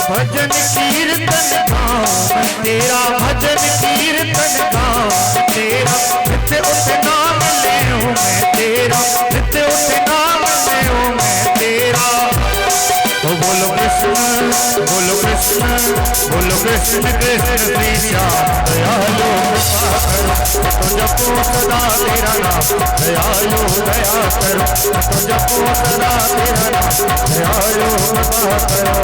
भजन कीर्तन गाऊं तेरा, भजन कीर्तन गाऊं तेरा, नित्य उठ नाम ले हूँ मैं तेरा, नित्य उठ नाम ले हूँ मैं तेरा। तो बोलो कृष्ण बोलो कृष्ण बोलो कृष्ण कृष्ण कृष्ण दयालु कृपा करो, तो जपो सदा तेरा नाम दयालु दया करो, तो जपो सदा तेरा नाम दयालु कृपा करो।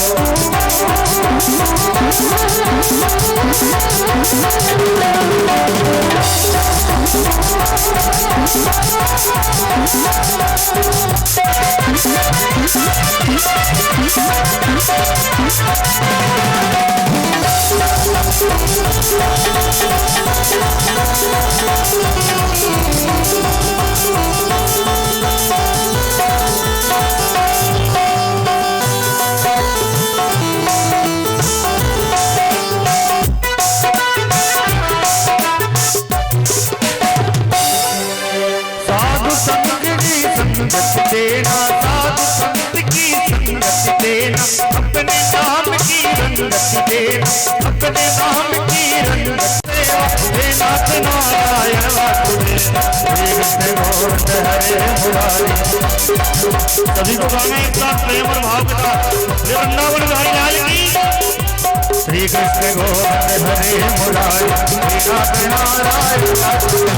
संगत देना साधु संत की संगत देना, अपने नाम की रंगत देना, अपने नाम की रंगत देना। हे नाथ नारायण वासुदेव हे कृष्ण गोविंद हरे मुरारी। सभी को गाना एक साथ प्रेम और भाव के साथ, वृंदावन बिहारी लाल की। श्री कृष्ण गोविंद हरे मुरारी, हे नाथ नारायण वासुदेव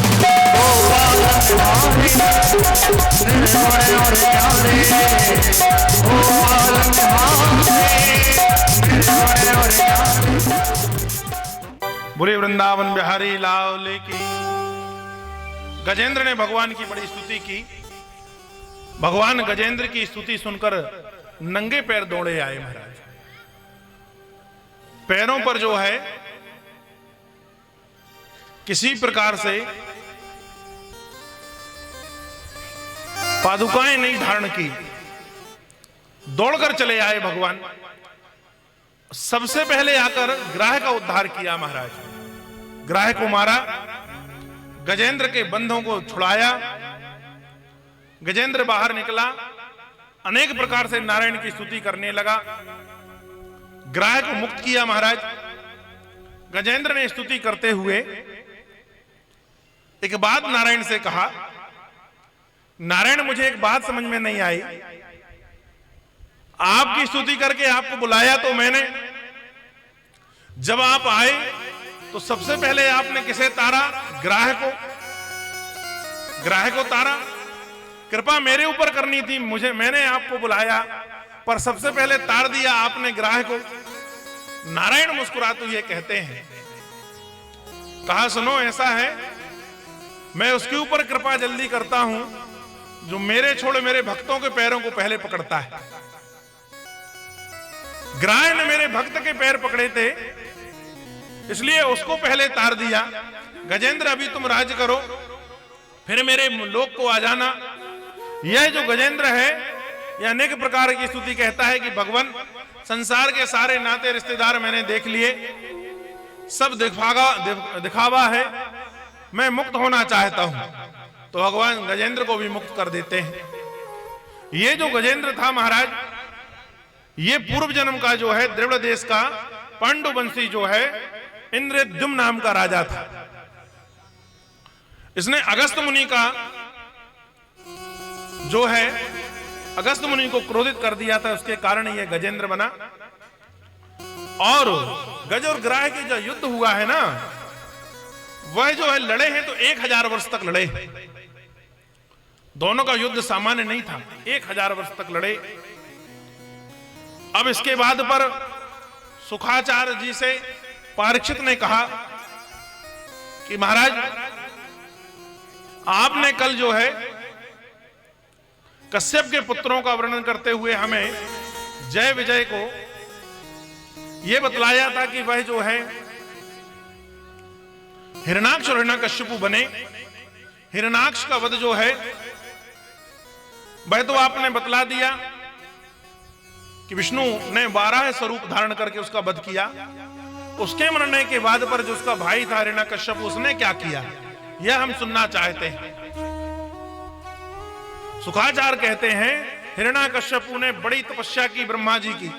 बोले वृंदावन बिहारी लाल की। गजेंद्र ने भगवान की बड़ी स्तुति की। भगवान गजेंद्र की स्तुति सुनकर नंगे पैर दौड़े आए महाराज। पैरों पर जो है किसी प्रकार से पादुकाएं नहीं धारण की, दौड़कर चले आए भगवान। सबसे पहले आकर ग्राह का उद्धार किया महाराज। ग्राह को मारा, गजेंद्र के बंधों को छुड़ाया। गजेंद्र बाहर निकला, अनेक प्रकार से नारायण की स्तुति करने लगा। ग्राह को मुक्त किया महाराज। गजेंद्र ने स्तुति करते हुए एक बात नारायण से कहा, नारायण मुझे एक बात समझ में नहीं आई। आपकी स्तुति करके आपको बुलाया तो मैंने, जब आप आए तो सबसे पहले आपने किसे तारा? ग्राह को। ग्राह को तारा। कृपा मेरे ऊपर करनी थी, मैंने आपको बुलाया पर सबसे पहले तार दिया आपने ग्राह को। नारायण मुस्कुराते हुए कहते हैं, कहा सुनो ऐसा है, मैं उसके ऊपर कृपा जल्दी करता हूं जो मेरे छोड़ मेरे भक्तों के पैरों को पहले पकड़ता है। ग्राह ने मेरे भक्त के पैर पकड़े थे, इसलिए उसको पहले तार दिया। गजेंद्र अभी तुम राज करो, फिर मेरे लोक को आ जाना। यह जो गजेंद्र है यह अनेक प्रकार की स्तुति कहता है कि भगवान संसार के सारे नाते रिश्तेदार मैंने देख लिए, सब दिखावा है, मैं मुक्त होना चाहता हूं। तो भगवान गजेंद्र को भी मुक्त कर देते हैं। ये जो गजेंद्र था महाराज, ये पूर्व जन्म का जो है द्रविड़ देश का पांडुवंशी जो है इंद्रद्युम्न नाम का राजा था। इसने अगस्त मुनि का जो है अगस्त मुनि को क्रोधित कर दिया था, उसके कारण ये गजेंद्र बना। और गज और ग्राह के जो युद्ध हुआ है ना, वह जो है लड़े हैं तो 1000 वर्ष तक लड़े। दोनों का युद्ध सामान्य नहीं था, 1000 वर्ष तक लड़े। अब इसके बाद पर सुखाचार्य जी से परीक्षित ने कहा कि महाराज आपने कल जो है कश्यप के पुत्रों का वर्णन करते हुए हमें जय विजय को यह बतलाया था कि वह जो है हिरणाक्ष और हिरण्यकश्यपु बने। हिरणाक्ष का वध जो है वह तो आपने बतला दिया कि विष्णु ने 12 स्वरूप धारण करके उसका वध किया। उसके मरने के बाद पर जो उसका भाई था हिरण्यकश्यप, उसने क्या किया यह हम सुनना चाहते हैं। सुखाचार्य कहते हैं हिरण्याकश्यपु ने बड़ी तपस्या की ब्रह्मा जी की,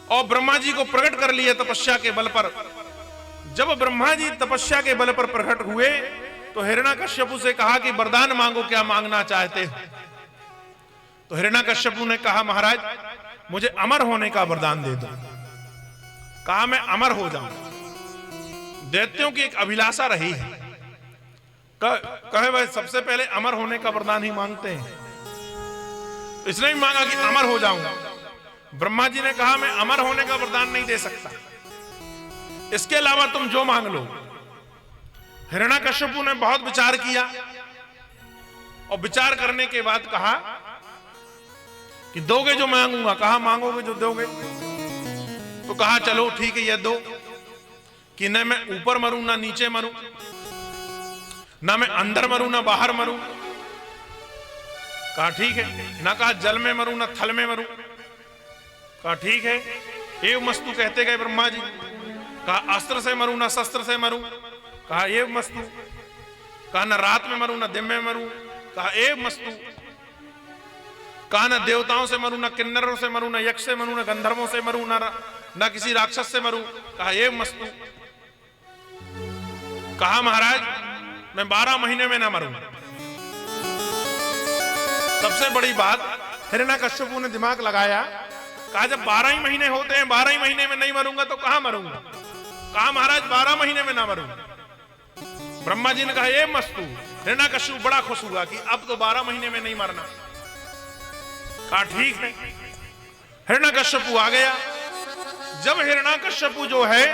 और ब्रह्मा जी को प्रकट कर लिए तपस्या के बल पर। जब ब्रह्मा जी तपस्या के बल पर प्रकट हुए तो हिरण्याकश्यपु से कहा कि वरदान मांगो, क्या मांगना चाहते हो? तो हिरण्याकश्यपु ने कहा महाराज मुझे अमर होने का वरदान दे दो। कहा मैं अमर हो जाऊं। दैत्यों की एक अभिलाषा रही है, कहे भाई सबसे पहले अमर होने का वरदान ही मांगते हैं, इसने भी मांगा कि अमर हो जाऊंगा। ब्रह्मा जी ने कहा मैं अमर होने का वरदान नहीं दे सकता, इसके अलावा तुम जो मांग लो। हिरण्याकश्यपु ने बहुत विचार किया और विचार करने के बाद कहा कि दोगे जो मांगूंगा। कहा मांगोगे जो दोगे? तो कहा चलो ठीक है ये दो कि न मैं ऊपर मरूं ना नीचे मरूं, ना मैं अंदर मरूं ना बाहर मरूं। कहा ठीक है। ना कहा जल में मरूं ना थल में मरूं। कहा ठीक है। एव मस्तु कहते गए ब्रह्मा जी। कहा अस्त्र से मरूं ना शस्त्र से मरूं। कहा एव मस्तु। कहा ना रात में मरूं ना दिन में मरूं। कहा एव मस्तु। कहा ना देवताओं से मरूं ना किन्नरों से मरूं ना यक्ष से मरूं ना गंधर्वों से मरूं ना किसी राक्षस से मरूं। कहा एव मस्तु। कहा महाराज मैं 12 महीने में ना मरूं। सबसे बड़ी बात हिरण्याकश्यपु ने दिमाग लगाया। कहा जब 12 ही महीने होते हैं, 12 ही महीने में नहीं मरूंगा तो कहां मरूंगा? कहा महाराज 12 महीने में ना मरूंगा। ब्रह्मा जी ने कहा ये मस्तु। हिरण्याकश्यपु बड़ा खुश हुआ कि अब तो 12 महीने में नहीं मरना। कहा ठीक है। हिरण्याकश्यपु आ गया। जब हिरण्याकश्यपु जो है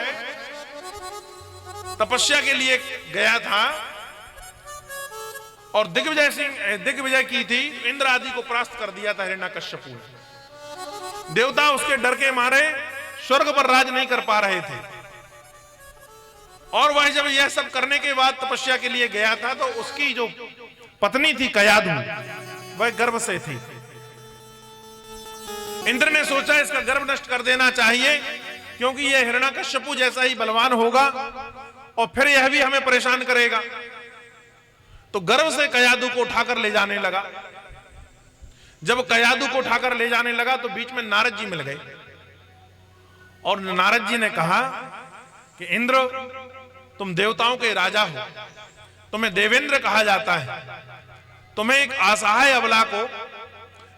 तपस्या के लिए गया था और दिग्विजय की थी, इंद्र आदि को परास्त कर दिया था हिरण्याकश्यपु ने। देवता उसके डर के मारे स्वर्ग पर राज नहीं कर पा रहे थे, और वह जब यह सब करने के बाद तपस्या के लिए गया था तो उसकी जो पत्नी थी कयाधु, वह गर्भ से थी। इंद्र ने सोचा इसका गर्भ नष्ट कर देना चाहिए, क्योंकि यह हिरण्याकश्यपु जैसा ही बलवान होगा और फिर यह भी हमें परेशान करेगा। तो गर्भ से कयाधु को उठाकर ले जाने लगा। जब कयाधु को उठाकर ले जाने लगा तो बीच में नारद जी मिल गए, और नारद जी ने कहा कि इंद्र तुम देवताओं के राजा हो, तुम्हें देवेंद्र कहा जाता है, तुम्हें एक असहाय अबला को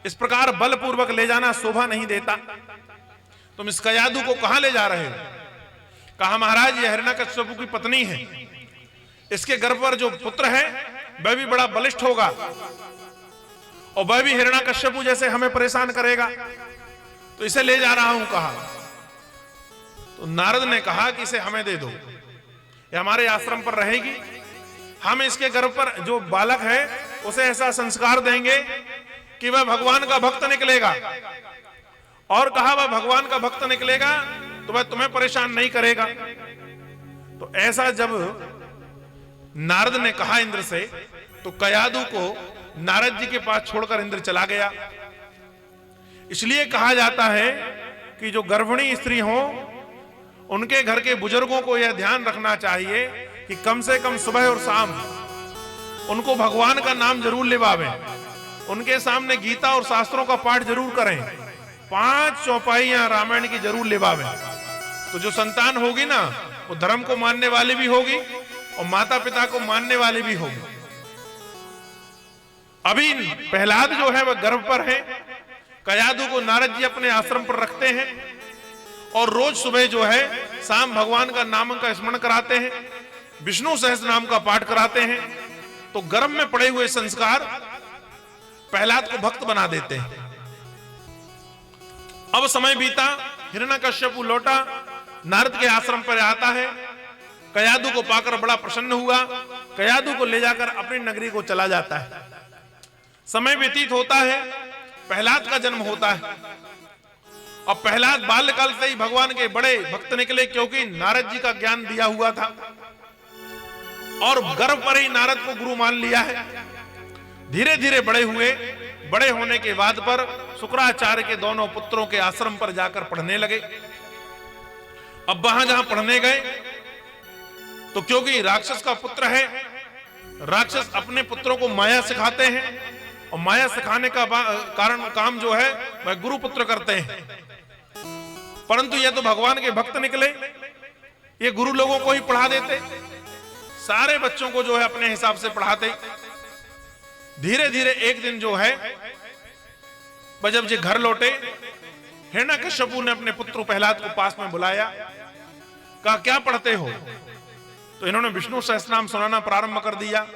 इस प्रकार बलपूर्वक ले जाना शोभा नहीं देता। तुम इस कयाधु को कहां ले जा रहे हो? कहा महाराज यह हिरण्याकश्यपु की पत्नी है, इसके गर्भ पर जो पुत्र है वह भी बड़ा बलिष्ठ होगा और वह भी हिरण्याकश्यपु जैसे हमें परेशान करेगा, तो इसे ले जा रहा हूं। कहा तो नारद ने कहा कि इसे हमें दे दो, ये हमारे आश्रम पर रहेगी। हम इसके गर्भ पर जो बालक है उसे ऐसा संस्कार देंगे कि वह भगवान का भक्त निकलेगा, और कहा वह भगवान का भक्त निकलेगा तो वह तुम्हें परेशान नहीं करेगा। तो ऐसा जब नारद ने कहा इंद्र से, तो कयाधु को नारद जी के पास छोड़कर इंद्र चला गया। इसलिए कहा जाता है कि जो गर्भिणी स्त्री हो उनके घर के बुजुर्गों को यह ध्यान रखना चाहिए कि कम से कम सुबह और शाम उनको भगवान का नाम जरूर लिवावें, उनके सामने गीता और शास्त्रों का पाठ जरूर करें, 5 चौपाइयां रामायण की जरूर लिवावें। तो जो संतान होगी ना वो धर्म को मानने वाली भी होगी और माता पिता को मानने वाली भी होगी। अभी प्रहलाद जो है वह गर्भ पर है। कयाधु को नारद जी अपने आश्रम पर रखते हैं और रोज सुबह जो है शाम भगवान का नाम का स्मरण कराते हैं, विष्णु सहस्त्र नाम का पाठ कराते हैं। तो गर्भ में पड़े हुए संस्कार प्रहलाद को भक्त बना देते हैं। अब समय बीता, हिरण्याकश्यपु लौटा, नारद के आश्रम पर आता है। कयाधु को पाकर बड़ा प्रसन्न हुआ, कयाधु को ले जाकर अपनी नगरी को चला जाता है। समय व्यतीत होता है, प्रहलाद का जन्म होता है। अब प्रहलाद बाल्यकाल से ही भगवान के बड़े भक्त निकले, क्योंकि नारद जी का ज्ञान दिया हुआ था और गर्भ पर ही नारद को गुरु मान लिया है। धीरे धीरे बड़े हुए, बड़े होने के बाद पर शुक्राचार्य के दोनों पुत्रों के आश्रम पर जाकर पढ़ने लगे। अब वहां जहां पढ़ने गए तो क्योंकि राक्षस का पुत्र है, राक्षस अपने पुत्रों को माया सिखाते हैं और माया सिखाने का कारण काम जो है वह गुरु पुत्र करते हैं। परंतु ये तो भगवान के भक्त निकले, ये गुरु लोगों को ही पढ़ा देते, सारे बच्चों को जो है अपने हिसाब से पढ़ाते। धीरे धीरे एक दिन जो है जब ये घर लौटे, हिरण्यकश्यपु ने अपने पुत्र प्रहलाद को पास में बुलाया, कहा क्या पढ़ते हो? तो इन्होंने विष्णु सहस्त्रनाम सुनाना प्रारंभ कर दिया।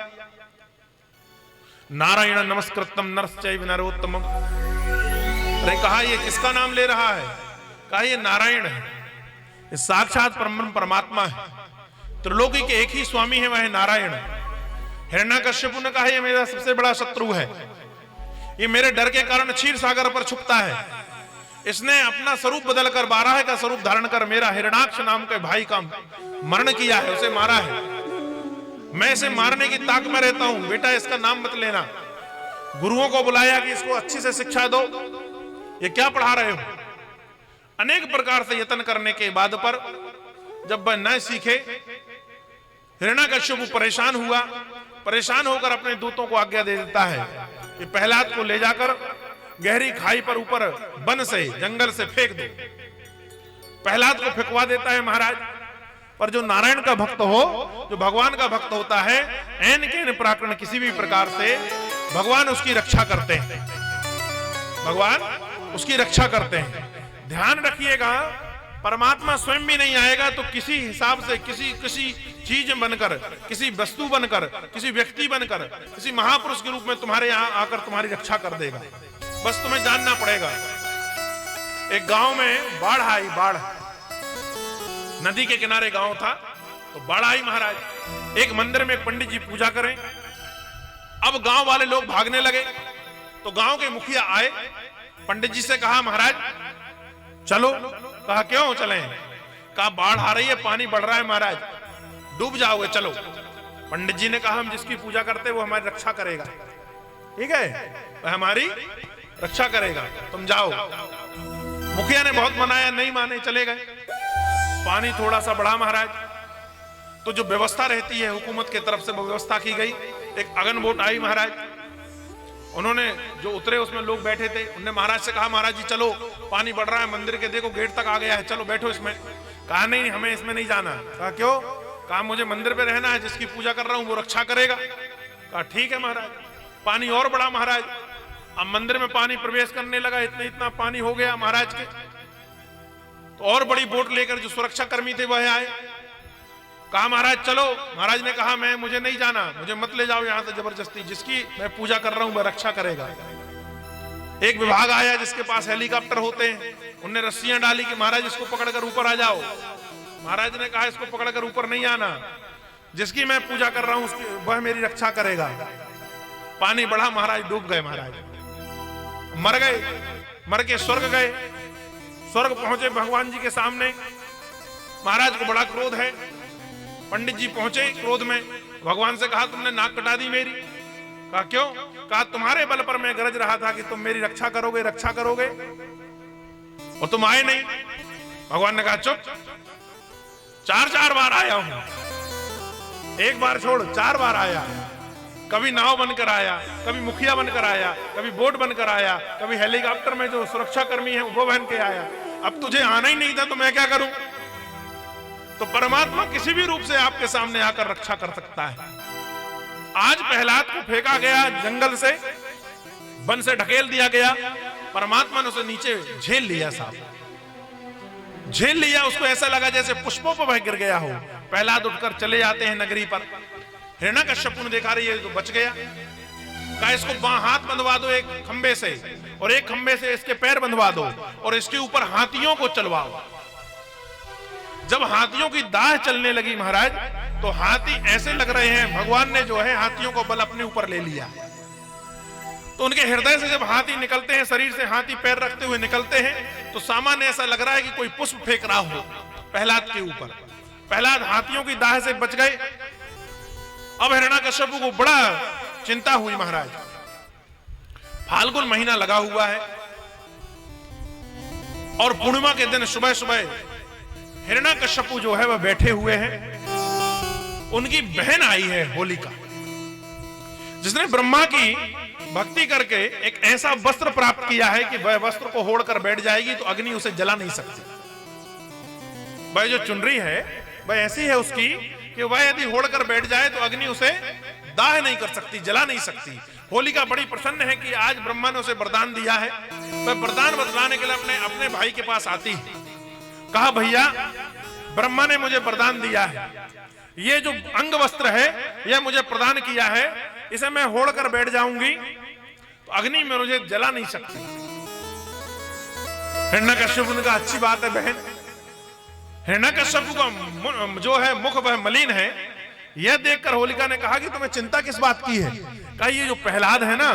नारायण नमस्कृतम नरश्चैव नरोत्तमम। अरे कहा ये किसका नाम ले रहा है? कहा ये नारायण है, ये साक्षात परम परमात्मा है, त्रिलोकी के एक ही स्वामी है, वह है नारायण। हिरण्यकश्यपु ने कहा ये मेरा सबसे बड़ा शत्रु है, ये मेरे डर के कारण क्षीर सागर पर छुपता है, इसने अपना स्वरूप बदलकर बारह का स्वरूप धारण कर मेरा हिरणाक्ष नाम के भाई का मरण किया है, उसे मारा है। मैं इसे मारने की ताक में रहता हूं, बेटा इसका नाम मत लेना। गुरुओं को बुलाया कि इसको अच्छी से शिक्षा दो, ये क्या पढ़ा रहे हो? अनेक प्रकार से यत्न करने के बाद पर जब वह न सीखे, हिरण्यकश्यपु परेशान हुआ। परेशान होकर अपने दूतों को आज्ञा दे देता है कि प्रहलाद को ले जाकर गहरी खाई पर ऊपर वन से जंगल से फेंक दो। प्रहलाद को फेंकवा देता है महाराज। पर जो नारायण का भक्त हो, जो भगवान का भक्त होता है, ऐन के पराक्रम किसी भी प्रकार से भगवान उसकी रक्षा करते हैं, भगवान उसकी रक्षा करते हैं। ध्यान रखिएगा, परमात्मा स्वयं भी नहीं आएगा तो किसी हिसाब से किसी चीज बनकर, किसी वस्तु बनकर, किसी व्यक्ति बनकर, किसी महापुरुष के रूप में तुम्हारे यहां आकर तुम्हारी रक्षा कर देगा। बस तुम्हें जानना पड़ेगा। एक गांव में बाढ़ आई, बाढ़, नदी के किनारे गांव था, तो बाढ़ आई महाराज। एक मंदिर में एक पंडित जी पूजा करें। अब गांव वाले लोग भागने लगे, तो गांव के मुखिया आए, पंडित जी से कहा महाराज चलो। कहा क्यों चलें? कहा बाढ़ आ रही है, पानी बढ़ रहा है महाराज, डूब जाओगे, चलो। पंडित जी ने कहा हम जिसकी पूजा करते वो हमारी रक्षा करेगा, ठीक है, वह हमारी रक्षा करेगा, तुम जाओ। मुखिया ने बहुत मनाया, नहीं माने, चले गए। पानी थोड़ा सा बढ़ा महाराज, तो जो व्यवस्था रहती है हुकूमत की तरफ से वो व्यवस्था की गई। एक अगन बोट आई महाराज, उन्होंने जो उतरे उसमें लोग बैठे थे, उन्होंने महाराज से कहा महाराज जी चलो, पानी बढ़ रहा है, मंदिर के देखो गेट तक आ गया है, चलो बैठो इसमें। कहा नहीं हमें इसमें नहीं जाना। कहा क्यों? कहा मुझे मंदिर पे रहना है, जिसकी पूजा कर रहा हूं वो रक्षा करेगा। कहा ठीक है महाराज। पानी और बढ़ा महाराज, अब मंदिर में पानी प्रवेश करने लगा, इतना पानी हो गया महाराज के। तो और बड़ी बोट लेकर जो सुरक्षा कर्मी थे वह आए। कहा महाराज चलो। महाराज ने कहा मुझे नहीं जाना, मुझे मत ले जाओ यहां से जबरदस्ती, जिसकी मैं पूजा कर रहा हूं वह रक्षा करेगा। एक विभाग आया जिसके पास हेलीकॉप्टर होते हैं, उनने रस्सियां डाली कि महाराज इसको पकड़कर ऊपर आ जाओ। महाराज ने कहा इसको पकड़कर ऊपर नहीं आना, जिसकी मैं पूजा कर रहा हूं वह मेरी रक्षा करेगा। पानी बढ़ा महाराज, डूब गए महाराज, मर गए। मर के स्वर्ग गए। स्वर्ग पहुंचे भगवान जी के सामने। महाराज को बड़ा क्रोध है। पंडित जी पहुंचे क्रोध में, भगवान से कहा तुमने नाक कटा दी मेरी। कहा क्यों? कहा तुम्हारे बल पर मैं गरज रहा था कि तुम मेरी रक्षा करोगे, रक्षा करोगे, और तुम आए नहीं। भगवान ने कहा चुप, 4 बार आया हूं, एक बार छोड़ 4 बार आया। कभी नाव बनकर आया, कभी मुखिया बनकर आया, कभी बोट बनकर आया, कभी हेलीकॉप्टर में जो सुरक्षा कर्मी है वो बन के आया। अब तुझे आना ही नहीं था तो मैं क्या करूं? तो परमात्मा किसी भी रूप से आपके सामने आकर रक्षा कर सकता है। आज प्रहलाद को फेंका गया जंगल से, वन से ढकेल दिया गया, परमात्मा ने उसे नीचे झेल लिया, साहब झेल लिया। उसको ऐसा लगा जैसे पुष्पों पर वह गिर गया हो। प्रहलाद उठकर चले जाते हैं नगरी पर। हिरण्यकश्यपु ने देखा रही है तो बच गया। कहा इसको हाथ बंधवा दो एक खंबे से, और एक खंबे से इसके पैर बंधवा दो, और इसके ऊपर हाथियों को चलवाओ। जब हाथियों की दाह चलने लगी महाराज, तो हाथी ऐसे लग रहे हैं भगवान ने जो है हाथियों को बल अपने ऊपर ले लिया। तो उनके हृदय से जब हाथी निकलते हैं, शरीर से हाथी पैर रखते हुए निकलते हैं, तो सामान्य ऐसा लग रहा है कि कोई पुष्प फेंक रहा हो प्रहलाद के ऊपर। प्रहलाद हाथियों की दाह से बच गए। अब हिरण्यकश्यपु को बड़ा चिंता हुई महाराज। फाल्गुन महीना लगा हुआ है और पूर्णिमा के दिन सुबह सुबह हिरण्यकश्यपु जो है वह बैठे हुए हैं। उनकी बहन आई है होलिका, जिसने ब्रह्मा की भक्ति करके एक ऐसा वस्त्र प्राप्त किया है कि वह वस्त्र को होड़कर बैठ जाएगी तो अग्नि उसे जला नहीं सकती। वह जो चुनरी है वह ऐसी है उसकी कि वह यदि होड़कर बैठ जाए तो अग्नि उसे दाह नहीं कर सकती, जला नहीं सकती। होलिका बड़ी प्रसन्न है कि आज ब्रह्मा ने उसे वरदान दिया है। वह वरदान बतलाने के लिए अपने भाई के पास आती है। कहा, भैया ब्रह्मा ने मुझे वरदान दिया है, ये जो अंग वस्त्र है यह मुझे प्रदान किया है, इसे मैं होड़कर बैठ जाऊंगी तो अग्नि में मुझे जला नहीं सकती। हिरण्यकश्यप ने कहा, अच्छी बात है बहन। हिरण्यकश्यप का जो है मुख वह मलिन है। यह देखकर होलिका ने कहा कि तुम्हें चिंता किस बात की है? कहा, ये जो प्रहलाद है ना,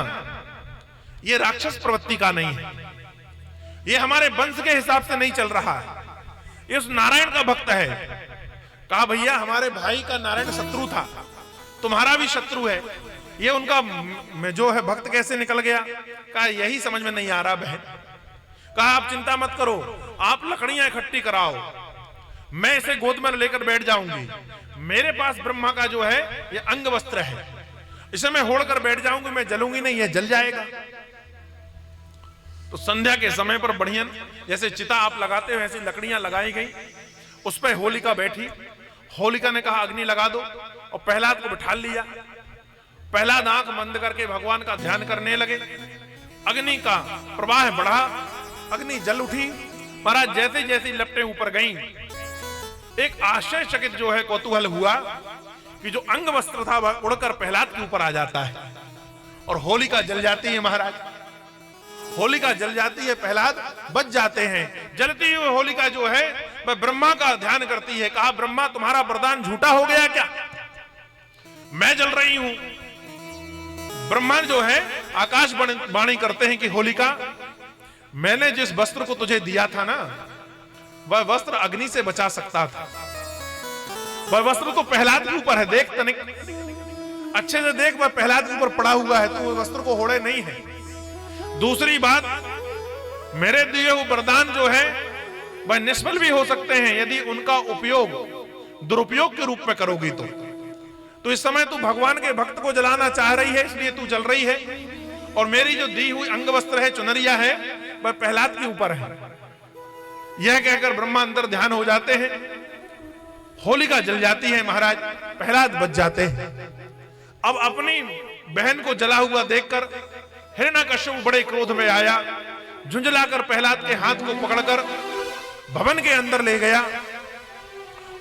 ये राक्षस प्रवृत्ति का नहीं है, ये हमारे वंश के हिसाब से नहीं चल रहा है, ये उस नारायण का भक्त है। कहा, भैया हमारे भाई का नारायण शत्रु था, तुम्हारा भी शत्रु है, ये उनका जो है भक्त कैसे निकल गया? कहा, यही समझ में नहीं आ रहा बहन। कहा, आप चिंता मत करो, आप लकड़ियां इकट्ठी कराओ, मैं इसे गोद में लेकर बैठ जाऊंगी। मेरे पास ब्रह्मा का जो है ये अंग वस्त्र है, इसे मैं होड़कर बैठ जाऊंगी, मैं जलूंगी नहीं, ये जल जाएगा। तो संध्या के समय पर बढ़िया जैसे चिता आप लगाते हो ऐसी लकड़ियां लगाई गई, उस पर होलिका बैठी। होलिका ने कहा, अग्नि लगा दो, और प्रहलाद को बिठा लिया। प्रहलाद आंख बंद करके भगवान का ध्यान करने लगे। अग्नि का प्रवाह बढ़ा, अग्नि जल उठी। महाराज जैसे जैसी लपटें ऊपर गईं, एक आश्चर्यचकित जो है कौतूहल हुआ कि जो अंग वस्त्र था वह उड़कर प्रहलाद के ऊपर आ जाता है और होलिका जल जाती है। महाराज होलिका जल जाती है, प्रहलाद बच जाते हैं। जलती हुई होलिका जो है वह ब्रह्मा का ध्यान करती है। कहा, ब्रह्मा तुम्हारा वरदान झूठा हो गया क्या? मैं जल रही हूं। ब्रह्मा जो है आकाश वाणी करते हैं कि होलिका, मैंने जिस वस्त्र को तुझे दिया था ना, वह वस्त्र अग्नि से बचा सकता था। वह वस्त्र तो प्रहलाद के ऊपर है, देख तनिक अच्छे से देख, वह प्रहलाद के ऊपर पड़ा हुआ है, तो वस्त्र को होड़े नहीं है। दूसरी बात, मेरे दिए हुए वरदान जो है वह निष्फल भी हो सकते हैं यदि उनका उपयोग दुरुपयोग के रूप में करोगी तो इस समय तू भगवान के भक्त को जलाना चाह रही है, इसलिए तू जल रही है, और मेरी जो दी हुई अंग वस्त्र है, चुनरिया है, वह प्रहलाद के ऊपर है। यह कहकर ब्रह्मा अंदर ध्यान हो जाते हैं। होलिका जल जाती है महाराज, प्रहलाद बच जाते हैं। अब अपनी बहन को जला हुआ देखकर हिरण्यकश्यप बड़े क्रोध में आया, झुंझलाकर प्रहलाद के हाथ को पकड़कर भवन के अंदर ले गया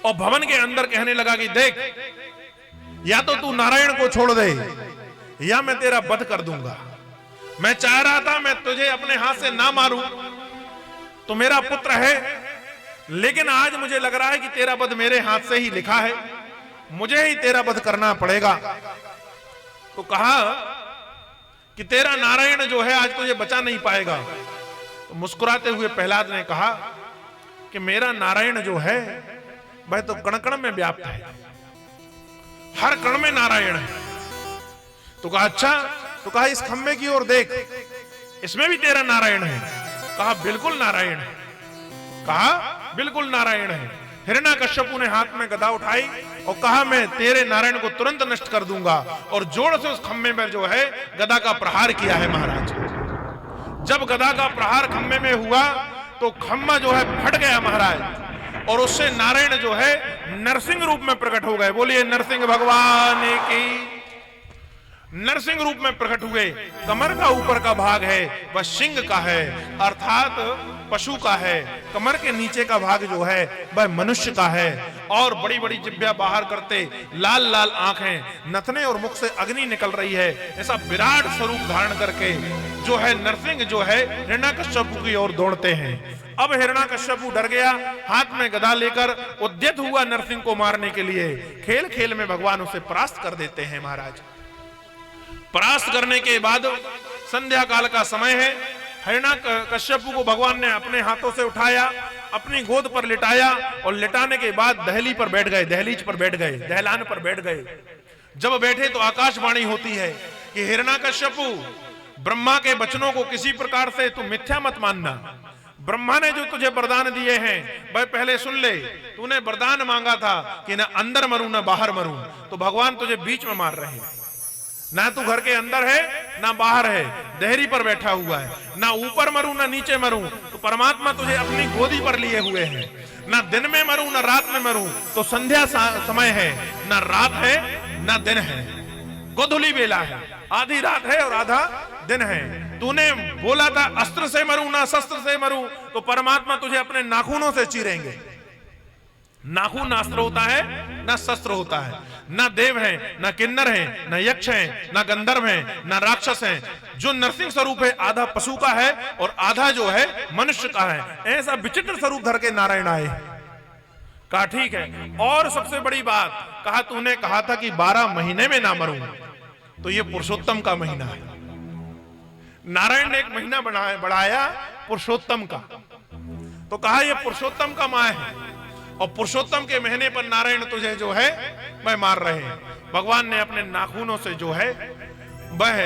और भवन के अंदर कहने लगा कि देख, या तो तू नारायण को छोड़ दे या मैं तेरा वध कर दूंगा। मैं चाह रहा था मैं तुझे अपने हाथ से ना मारूं, तो मेरा पुत्र है, लेकिन आज मुझे लग रहा है कि तेरा वध मेरे हाथ से ही लिखा है, मुझे ही तेरा वध करना पड़ेगा। तो कहा कि तेरा नारायण जो है आज तुझे बचा नहीं पाएगा। तो मुस्कुराते हुए प्रहलाद ने कहा कि मेरा नारायण जो है वह तो कण कण में व्याप्त है, हर कण में नारायण है। तो कहा, अच्छा? तो कहा, इस खम्भे की ओर देख, इसमें भी तेरा नारायण है। कहा, बिल्कुल नारायण है। कहा, बिल्कुल नारायण है। हिरण्यकश्यप ने हाथ में गदा उठाई और कहा, मैं तेरे नारायण को तुरंत नष्ट कर दूंगा, और जोर से उस खम्भे में जो है गदा का प्रहार किया है। महाराज जब गदा का प्रहार खम्भे में हुआ तो खम्भा जो है फट गया महाराज, और उससे नारायण जो है नरसिंह रूप में प्रकट हो गए। बोलिए नरसिंह भगवान की। नरसिंह रूप में प्रकट हुए। कमर का ऊपर का भाग है वह सिंह का है, अर्थात पशु का है। कमर के नीचे का भाग जो है वह मनुष्य का है, और बड़ी बड़ी जिब्या बाहर करते, लाल लाल आंखें, नथने और मुख से अग्नि निकल रही है। ऐसा विराट स्वरूप धारण करके जो है नरसिंह जो है हिरण्यकश्यप की ओर दौड़ते हैं। अब हिरण्यकश्यप डर गया, हाथ में गदा लेकर उद्यत हुआ नरसिंह को मारने के लिए। खेल खेल में भगवान उसे परास्त कर देते हैं। महाराज परास्त करने के बाद संध्या काल का समय है। हिरण्यकश्यप को भगवान ने अपने हाथों से उठाया, अपनी गोद पर लिटाया, और लिटाने के बाद दहली पर बैठ गए, दहलीज पर बैठ गए, दहलान पर बैठ गए। जब बैठे तो आकाशवाणी होती है कि हिरण्यकश्यप, ब्रह्मा के वचनों को किसी प्रकार से तू मिथ्या मत मानना। ब्रह्मा ने जो तुझे वरदान दिए हैं भाई पहले सुन ले। तूने वरदान मांगा था कि ना अंदर मरूं ना बाहर मरूं, तो भगवान तुझे बीच में मार रहे हैं। ना तू घर के अंदर है ना बाहर है, देहरी पर बैठा हुआ है। ना ऊपर मरूं ना नीचे मरूं, तो परमात्मा तुझे अपनी गोदी पर लिए हुए हैं। ना दिन में मरूं ना रात में मरूं, तो संध्या समय है, ना रात है ना दिन है, गोधुली बेला है, आधी रात है और आधा दिन है। तूने बोला था अस्त्र से मरूं ना शस्त्र से मरूं, तो परमात्मा तुझे अपने नाखूनों से चीरेंगे। नाखून ना अस्त्र होता है ना शस्त्र होता है। ना देव है ना किन्नर है ना यक्ष है ना गंधर्व है ना राक्षस है। जो नरसिंह स्वरूप है आधा पशु का है और आधा जो है मनुष्य का है। ऐसा विचित्र स्वरूप धर के नारायण आए। कहा ठीक है। और सबसे बड़ी बात कहा, तूने कहा था कि 12 महीने में ना मरूं, तो ये पुरुषोत्तम का महीना है। नारायण ने एक महीना बढ़ाया पुरुषोत्तम का, तो कहा यह पुरुषोत्तम का माह है और पुरुषोत्तम के महीने पर नारायण तुझे जो है वह मार रहे हैं। भगवान ने अपने नाखूनों से जो है वह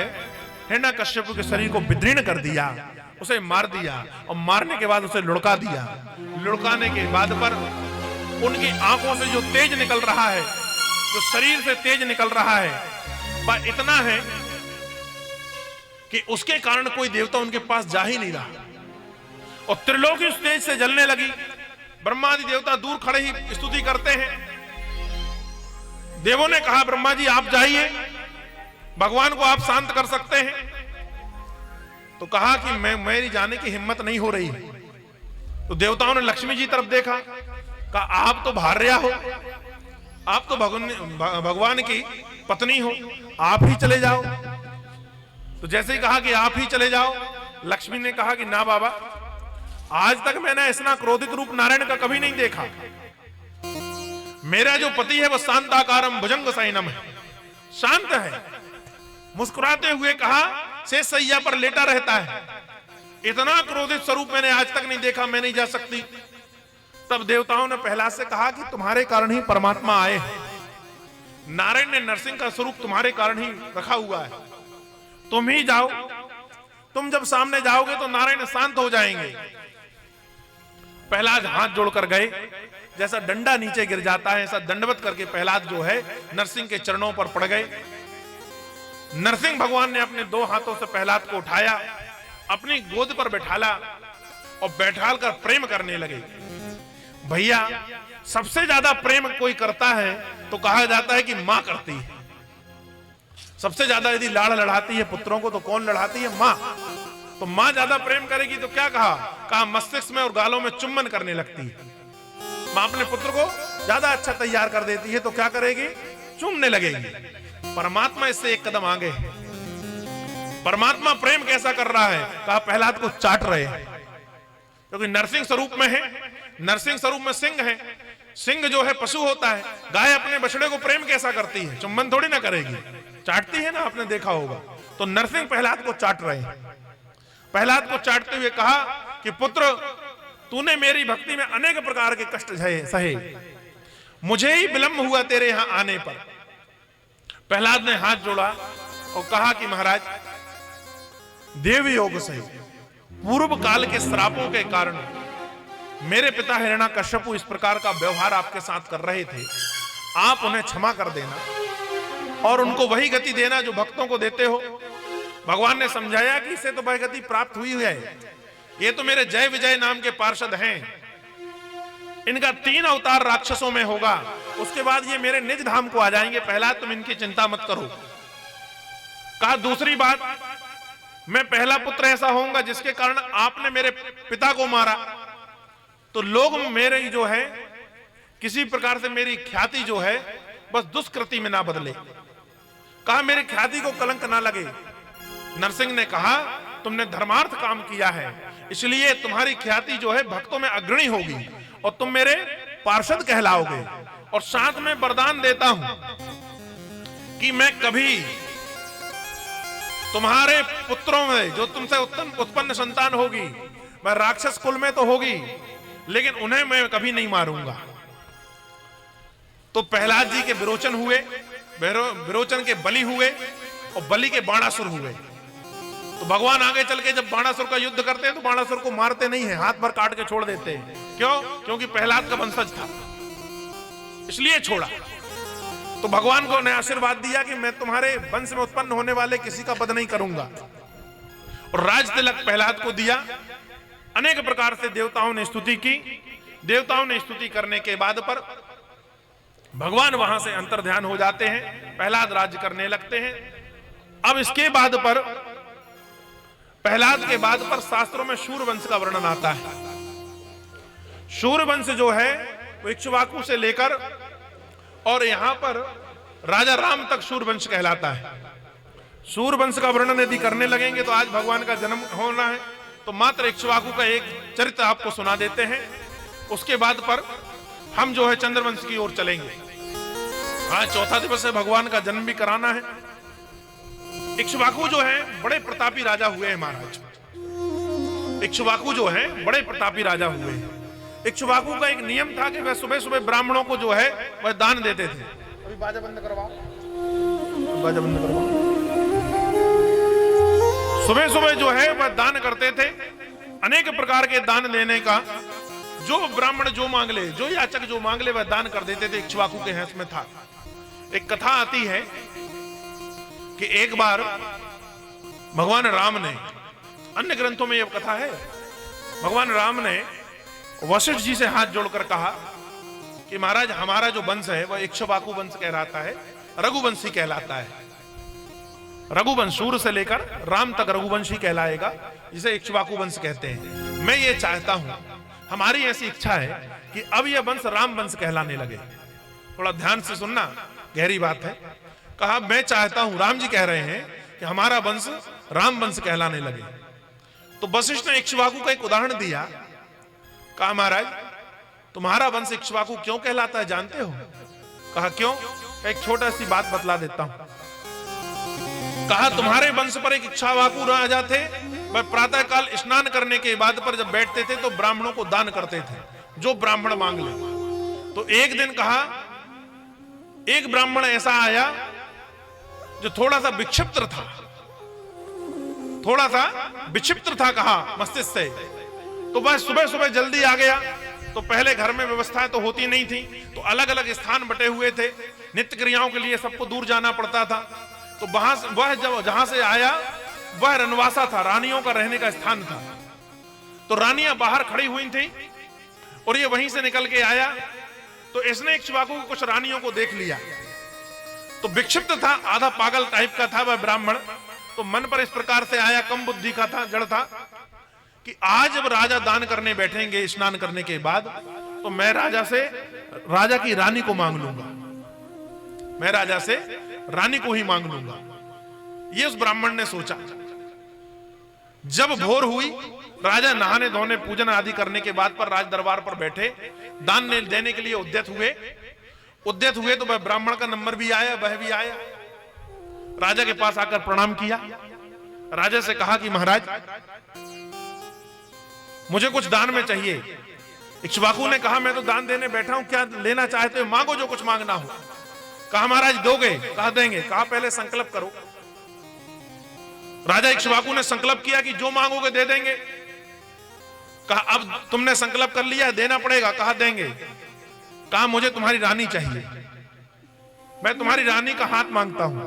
हिरण्यकश्यप के शरीर को विदीर्ण कर दिया, उसे मार दिया और मारने के बाद उसे लुढ़का दिया। लुढ़काने के बाद पर उनकी आंखों से जो तेज निकल रहा है, जो शरीर से तेज निकल रहा है, वह इतना है कि उसके कारण कोई देवता उनके पास जा ही नहीं रहा और त्रिलोकी उस तेज से जलने लगी। ब्रह्मादि देवता दूर खड़े ही स्तुति करते हैं। देवों ने कहा ब्रह्मा जी आप जाइए, भगवान को आप शांत कर सकते हैं। तो कहा कि मेरी जाने की हिम्मत नहीं हो रही। तो देवताओं ने लक्ष्मी जी तरफ देखा, कहा आप तो भार्या हो, आप तो भगवान की पत्नी हो, आप ही चले जाओ। तो जैसे ही कहा कि आप ही चले जाओ, लक्ष्मी ने कहा कि ना बाबा, आज तक मैंने इतना क्रोधित रूप नारायण का कभी नहीं देखा। मेरा जो पति है वह शांताकारम भुजंग शयनम है, शांत है। मुस्कुराते हुए कहा शेष सैया पर लेटा रहता है। इतना क्रोधित स्वरूप मैंने आज तक नहीं देखा, मैं नहीं जा सकती। तब देवताओं ने प्रहलाद से कहा कि तुम्हारे कारण ही परमात्मा आए हैं। नारायण ने नरसिंह का स्वरूप तुम्हारे कारण ही रखा हुआ है, तुम ही जाओ। तुम जब सामने जाओगे तो नारायण शांत हो जाएंगे। प्रहलाद हाथ जोड़कर गए, जैसा डंडा नीचे गिर जाता है ऐसा दंडवत करके प्रहलाद जो है नरसिंह के चरणों पर पड़ गए। नरसिंह भगवान ने अपने 2 हाथों से प्रहलाद को उठाया, अपनी गोद पर बैठाला और बैठाल कर प्रेम करने लगे। भैया सबसे ज्यादा प्रेम कोई करता है तो कहा जाता है कि मां करती है। सबसे ज्यादा यदि लाड़ लड़ाती है पुत्रों को तो कौन लड़ाती है? मां। तो मां ज्यादा प्रेम करेगी तो क्या कहा मस्तिष्क में और गालों में चुम्बन करने लगती है। मां अपने पुत्र को ज्यादा अच्छा तैयार कर देती है तो क्या करेगी? चूमने लगेगी। परमात्मा इससे एक कदम आगे है। परमात्मा प्रेम कैसा कर रहा है? कहा प्रहलाद को चाट रहे हैं, क्योंकि नरसिंह स्वरूप में है। नरसिंह स्वरूप में सिंह है। सिंह जो है पशु होता है। गाय अपने बछड़े को प्रेम कैसा करती है? चुम्बन थोड़ी ना करेगी, चाटती है ना, आपने देखा होगा। तो नरसिंह प्रहलाद को चाट रहे हैं। प्रहलाद को चाटते हुए कहा कि पुत्र तूने मेरी भक्ति में अनेक प्रकार के कष्ट सहे, मुझे ही विलंब हुआ तेरे यहां आने पर। प्रहलाद ने हाथ जोड़ा और कहा कि महाराज देव योग से पूर्व काल के श्रापों के कारण मेरे पिता हिरण्यकश्यप इस प्रकार का व्यवहार आपके साथ कर रहे थे। आप उन्हें क्षमा कर देना और उनको वही गति देना जो भक्तों को देते हो। भगवान ने समझाया कि इसे तो वह गति प्राप्त हुई है। ये तो मेरे जय विजय नाम के पार्षद हैं। इनका 3 अवतार राक्षसों में होगा, उसके बाद ये मेरे निज धाम को आ जाएंगे। पहला तुम इनकी चिंता मत करो। कहा दूसरी बात, मैं पहला पुत्र ऐसा होऊंगा जिसके कारण आपने मेरे पिता को मारा, तो लोग मेरे जो है किसी प्रकार से मेरी ख्याति जो है बस दुष्कृति में ना बदले। कहा मेरी ख्याति को कलंक ना लगे। नरसिंह ने कहा तुमने धर्मार्थ काम किया है, इसलिए तुम्हारी ख्याति जो है भक्तों में अग्रणी होगी और तुम मेरे पार्षद कहलाओगे। और साथ में वरदान देता हूं कि मैं कभी तुम्हारे पुत्रों में जो तुमसे उत्पन्न संतान होगी, मैं राक्षस कुल में तो होगी, लेकिन उन्हें मैं कभी नहीं मारूंगा। तो प्रहलाद जी के विरोचन हुए, विरोचन के बलि हुए और बलि के बाणासुर हुए। तो भगवान आगे चल के जब बाणासुर का युद्ध करते हैं तो बाणासुर को मारते नहीं है, हाथ भर काट के छोड़ देते हैं। क्यों? क्योंकि प्रहलाद का वंशज था, इसलिए छोड़ा। तो भगवान को ने आशीर्वाद दिया कि मैं तुम्हारे वंश में उत्पन्न होने वाले किसी का वध नहीं करूंगा, और राज तिलक प्रहलाद को दिया। अनेक प्रकार से देवताओं ने स्तुति की। देवताओं ने स्तुति करने के बाद पर भगवान वहां से अंतर्ध्यान हो जाते हैं, प्रहलाद राज्य करने लगते हैं। अब इसके बाद पर, प्रहलाद के बाद पर शास्त्रों में शूरवंश का वर्णन आता है। शूरवंश जो है वो इक्ष्वाकु से लेकर और यहां पर राजा राम तक शूरवंश कहलाता है। शूरवंश का वर्णन यदि करने लगेंगे तो आज भगवान का जन्म होना है, तो मात्र इक्ष्वाकु का एक चरित्र आपको सुना देते हैं। उसके बाद पर हम जो है चंद्रवंश की ओर चलेंगे। आज चौथा दिवस है, भगवान का जन्म भी कराना है। इक्ष्वाकु जो है बड़े प्रतापी राजा हुए हैं महाराज। इक्ष्वाकु जो है बड़े प्रतापी राजा हुए हैं। इक्ष्वाकु का एक नियम था कि वह सुबह सुबह ब्राह्मणों को जो है वह दान देते थे। अभी बाजा बंद करवाओ, बाजा बंद करवाओ। सुबह सुबह जो है वह दान करते थे। अनेक प्रकार के दान लेने का, जो ब्राह्मण जो मांग ले, जो याचक जो मांग ले, वह दान कर देते थे। इक्ष्वाकु के हंस में था। एक कथा आती है कि एक बार भगवान राम ने, अन्य ग्रंथों में यह कथा है, भगवान राम ने वशिष्ठ जी से हाथ जोड़कर कहा कि महाराज हमारा जो वंश है वह इक्ष्वाकु वंश कहलाता है, रघुवंशी कहलाता है। रघुवंश, सूर्य से लेकर राम तक रघुवंशी कहलाएगा, जिसे इक्ष्वाकु वंश कहते हैं। मैं ये चाहता हूं, हमारी ऐसी इच्छा है कि अब यह वंश राम वंश कहलाने लगे। थोड़ा ध्यान से सुनना, गहरी बात है। कहा मैं चाहता हूं, राम जी कह रहे हैं कि हमारा वंश राम वंश कहलाने लगे। तो वशिष्ठ ने इक्ष्वाकु का एक उदाहरण दिया। कहा महाराज तुम्हारा वंश इक्ष्वाकु क्यों कहलाता है जानते हो? कहा क्यों? एक छोटा सी बात बतला देता हूं। कहा तुम्हारे वंश पर एक इक्ष्वाकु राजा थे, वह प्रातः काल स्नान करने के बाद पर जब बैठते थे तो ब्राह्मणों को दान करते थे, जो ब्राह्मण मांग ले। तो एक दिन कहा एक ब्राह्मण ऐसा आया जो थोड़ा सा विक्षिप्त था, थोड़ा सा विक्षिप्त था, कहा मस्तिष्क से। तो वह सुबह सुबह जल्दी आ गया। तो पहले घर में व्यवस्थाएं तो होती नहीं थी, तो अलग अलग स्थान बटे हुए थे, नित्य क्रियाओं के लिए सबको दूर जाना पड़ता था। तो वहां वह जब जहां से आया वह रनवासा था, रानियों का रहने का स्थान था। तो रानियां बाहर खड़ी हुई थी और ये वहीं से निकल के आया। तो इसने इक्ष्वाकु को कुछ रानियों को देख लिया, तो विक्षिप्त था, आधा पागल टाइप का था वह ब्राह्मण। तो मन पर इस प्रकार से आया, कम बुद्धि का था, जड़ था, कि आज जब राजा दान करने बैठेंगे स्नान करने के बाद, तो मैं राजा की रानी को मांग लूंगा, मैं राजा से रानी को ही मांग लूंगा। ये उस ब्राह्मण ने सोचा। जब भोर हुई, राजा नहाने धोने पूजन आदि करने के बाद पर राज दरबार पर बैठे, दान देने के लिए उद्यत हुए तो वह ब्राह्मण का नंबर भी आया, वह भी आया। राजा के पास आकर प्रणाम किया। राजा से कहा कि महाराज मुझे कुछ दान में चाहिए। इक्ष्वाकु ने कहा मैं तो दान देने बैठा हूं, क्या लेना चाहते हो? मांगो जो कुछ मांगना हो। कहा महाराज दोगे? कहा देंगे। कहा पहले संकल्प करो। राजा इक्ष्वाकु ने संकल्प किया कि जो मांगोगे दे देंगे। कहा अब तुमने संकल्प कर लिया, देना पड़ेगा। कहा देंगे। कहा मुझे तुम्हारी रानी चाहिए, मैं तुम्हारी रानी का हाथ मांगता हूं।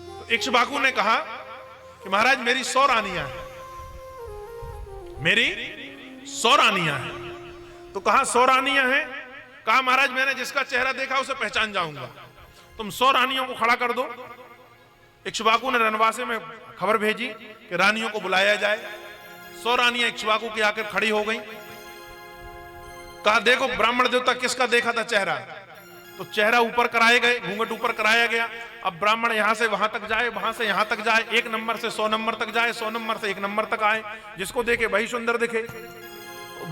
तो इक्ष्वाकु ने कहा कि महाराज मेरी 100 रानियां हैं, मेरी 100 रानियां हैं। तो कहा 100 रानियां हैं? कहा महाराज मैंने जिसका चेहरा देखा उसे पहचान जाऊंगा, तुम 100 रानियों को खड़ा कर दो। इक्ष्वाकु ने रनवासे में खबर भेजी कि रानियों को बुलाया जाए। 100 रानियां इक्ष्वाकु की आकर खड़ी हो गई। कहा देखो ब्राह्मण देवता किसका देखा था चेहरा? तो चेहरा ऊपर कराए गए, घूंघट ऊपर कराया गया। अब ब्राह्मण यहां से वहां तक जाए, वहां से यहां तक जाए, 1 नंबर से 100 नंबर तक जाए, 100 नंबर से 1 नंबर तक आए, जिसको देखे वही सुंदर दिखे।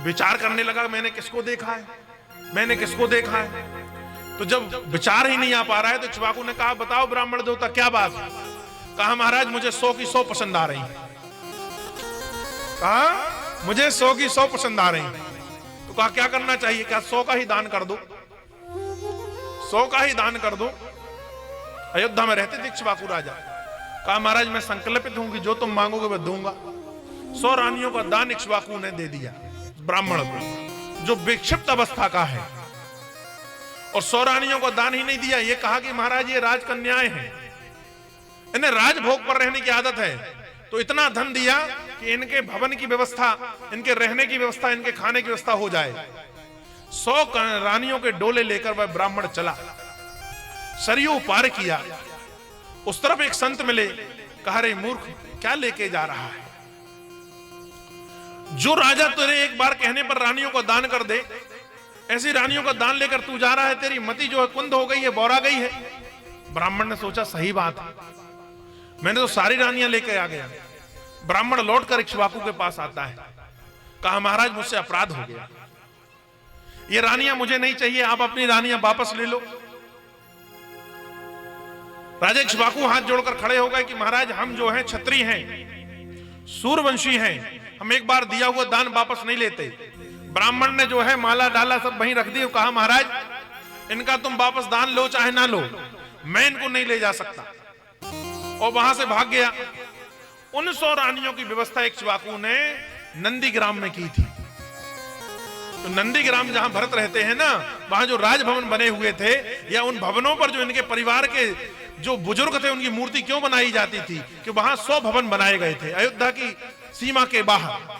विचार करने लगा मैंने किसको देखा है, मैंने किसको देखा है। तो जब विचार ही नहीं आ पा रहा है तो इक्ष्वाकु ने कहा बताओ ब्राह्मण देवता क्या बात है? कहा महाराज मुझे 100 की 100 पसंद आ रही है। कहा मुझे 100 की 100 पसंद आ रही है। तो कहा क्या करना चाहिए? क्या 100 का ही दान कर दो, 100 का ही दान कर दो। अयोध्या में रहते थे इक्ष्वाकु राजा। कहा महाराज मैं संकल्पित हूं कि जो तुम मांगोगे वह दूंगा। 100 रानियों का दान इक्ष्वाकु ने दे दिया ब्राह्मण को, जो विक्षिप्त अवस्था का है। और 100 रानियों को दान ही नहीं दिया, ये कहा कि महाराज ये राजकन्याएं हैं, इन्हें राजभोग पर रहने की आदत है, तो इतना धन दिया कि इनके भवन की व्यवस्था, इनके रहने की व्यवस्था, इनके खाने की व्यवस्था हो जाए। 100 रानियों के डोले लेकर वह ब्राह्मण चला, सरयू पार किया। उस तरफ एक संत मिले, कहा रे मूर्ख क्या लेके जा रहा है? जो राजा तेरे एक बार कहने पर रानियों को दान कर दे, ऐसी रानियों का दान लेकर तू जा रहा है, तेरी मति जो है कुंद हो गई है, बौरा गई है। ब्राह्मण ने सोचा सही बात है, मैंने तो सारी रानियां लेकर आ गया। ब्राह्मण लौटकर इक्ष्वाकु के पास आता है, कहा महाराज मुझसे अपराध हो गया, ये रानियां मुझे नहीं चाहिए, आप अपनी रानियां वापस ले लो। राजा इक्ष्वाकु हाथ जोड़कर खड़े हो गए कि महाराज हम जो हैं क्षत्रिय हैं, सूरवंशी हैं, हम एक बार दिया हुआ दान वापस नहीं लेते। ब्राह्मण ने जो है माला डाला सब वहीं रख दी, कहा महाराज इनका तुम वापस दान लो चाहे ना लो, मैं इनको नहीं ले जा सकता, और वहां से भाग गया। उन 100 रानियों की व्यवस्था इक्ष्वाकु ने नंदीग्राम में की थी। तो नंदीग्राम जहां भरत रहते हैं ना, वहां जो राजभवन बने हुए थे, या उन भवनों पर जो इनके परिवार के जो बुजुर्ग थे उनकी मूर्ति क्यों बनाई जाती थी कि वहां 100 भवन बनाए गए थे अयोध्या की सीमा के बाहर।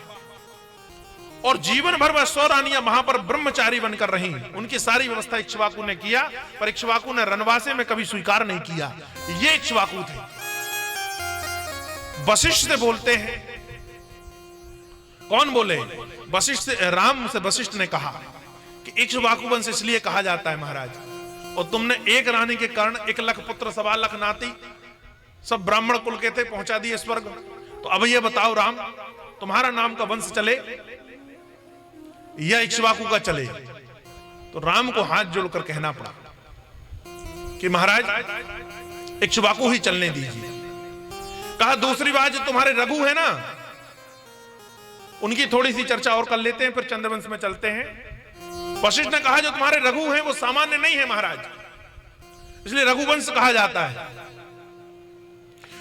और जीवन भर वह 100 रानियां वहां पर ब्रह्मचारी बनकर रहीं। उनकी सारी व्यवस्था इक्ष्वाकु ने किया, पर इक्ष्वाकु ने रनवासे में कभी स्वीकार नहीं किया। ये इक्ष्वाकु थे। वशिष्ठ से बोलते हैं, कौन बोले? वशिष्ठ से, राम से वशिष्ठ ने कहा कि इक्ष्वाकु वंश इसलिए कहा जाता है महाराज, और तुमने एक रानी के कारण 1 लाख पुत्र 1.25 लाख नाती सब ब्राह्मण कुल के थे पहुंचा दिए स्वर्ग। तो अब ये बताओ राम, तुम्हारा नाम का वंश चले या इक्ष्वाकु का चले? तो राम को हाथ जोड़कर कहना पड़ा कि महाराज इक्ष्वाकु ही चलने दीजिए। कहा दूसरी बात, जो तुम्हारे रघु है ना, उनकी थोड़ी सी चर्चा और कर लेते हैं, फिर चंद्रवंश में चलते हैं। वशिष्ठ ने कहा जो तुम्हारे रघु हैं वो सामान्य नहीं है महाराज, इसलिए रघुवंश कहा जाता है।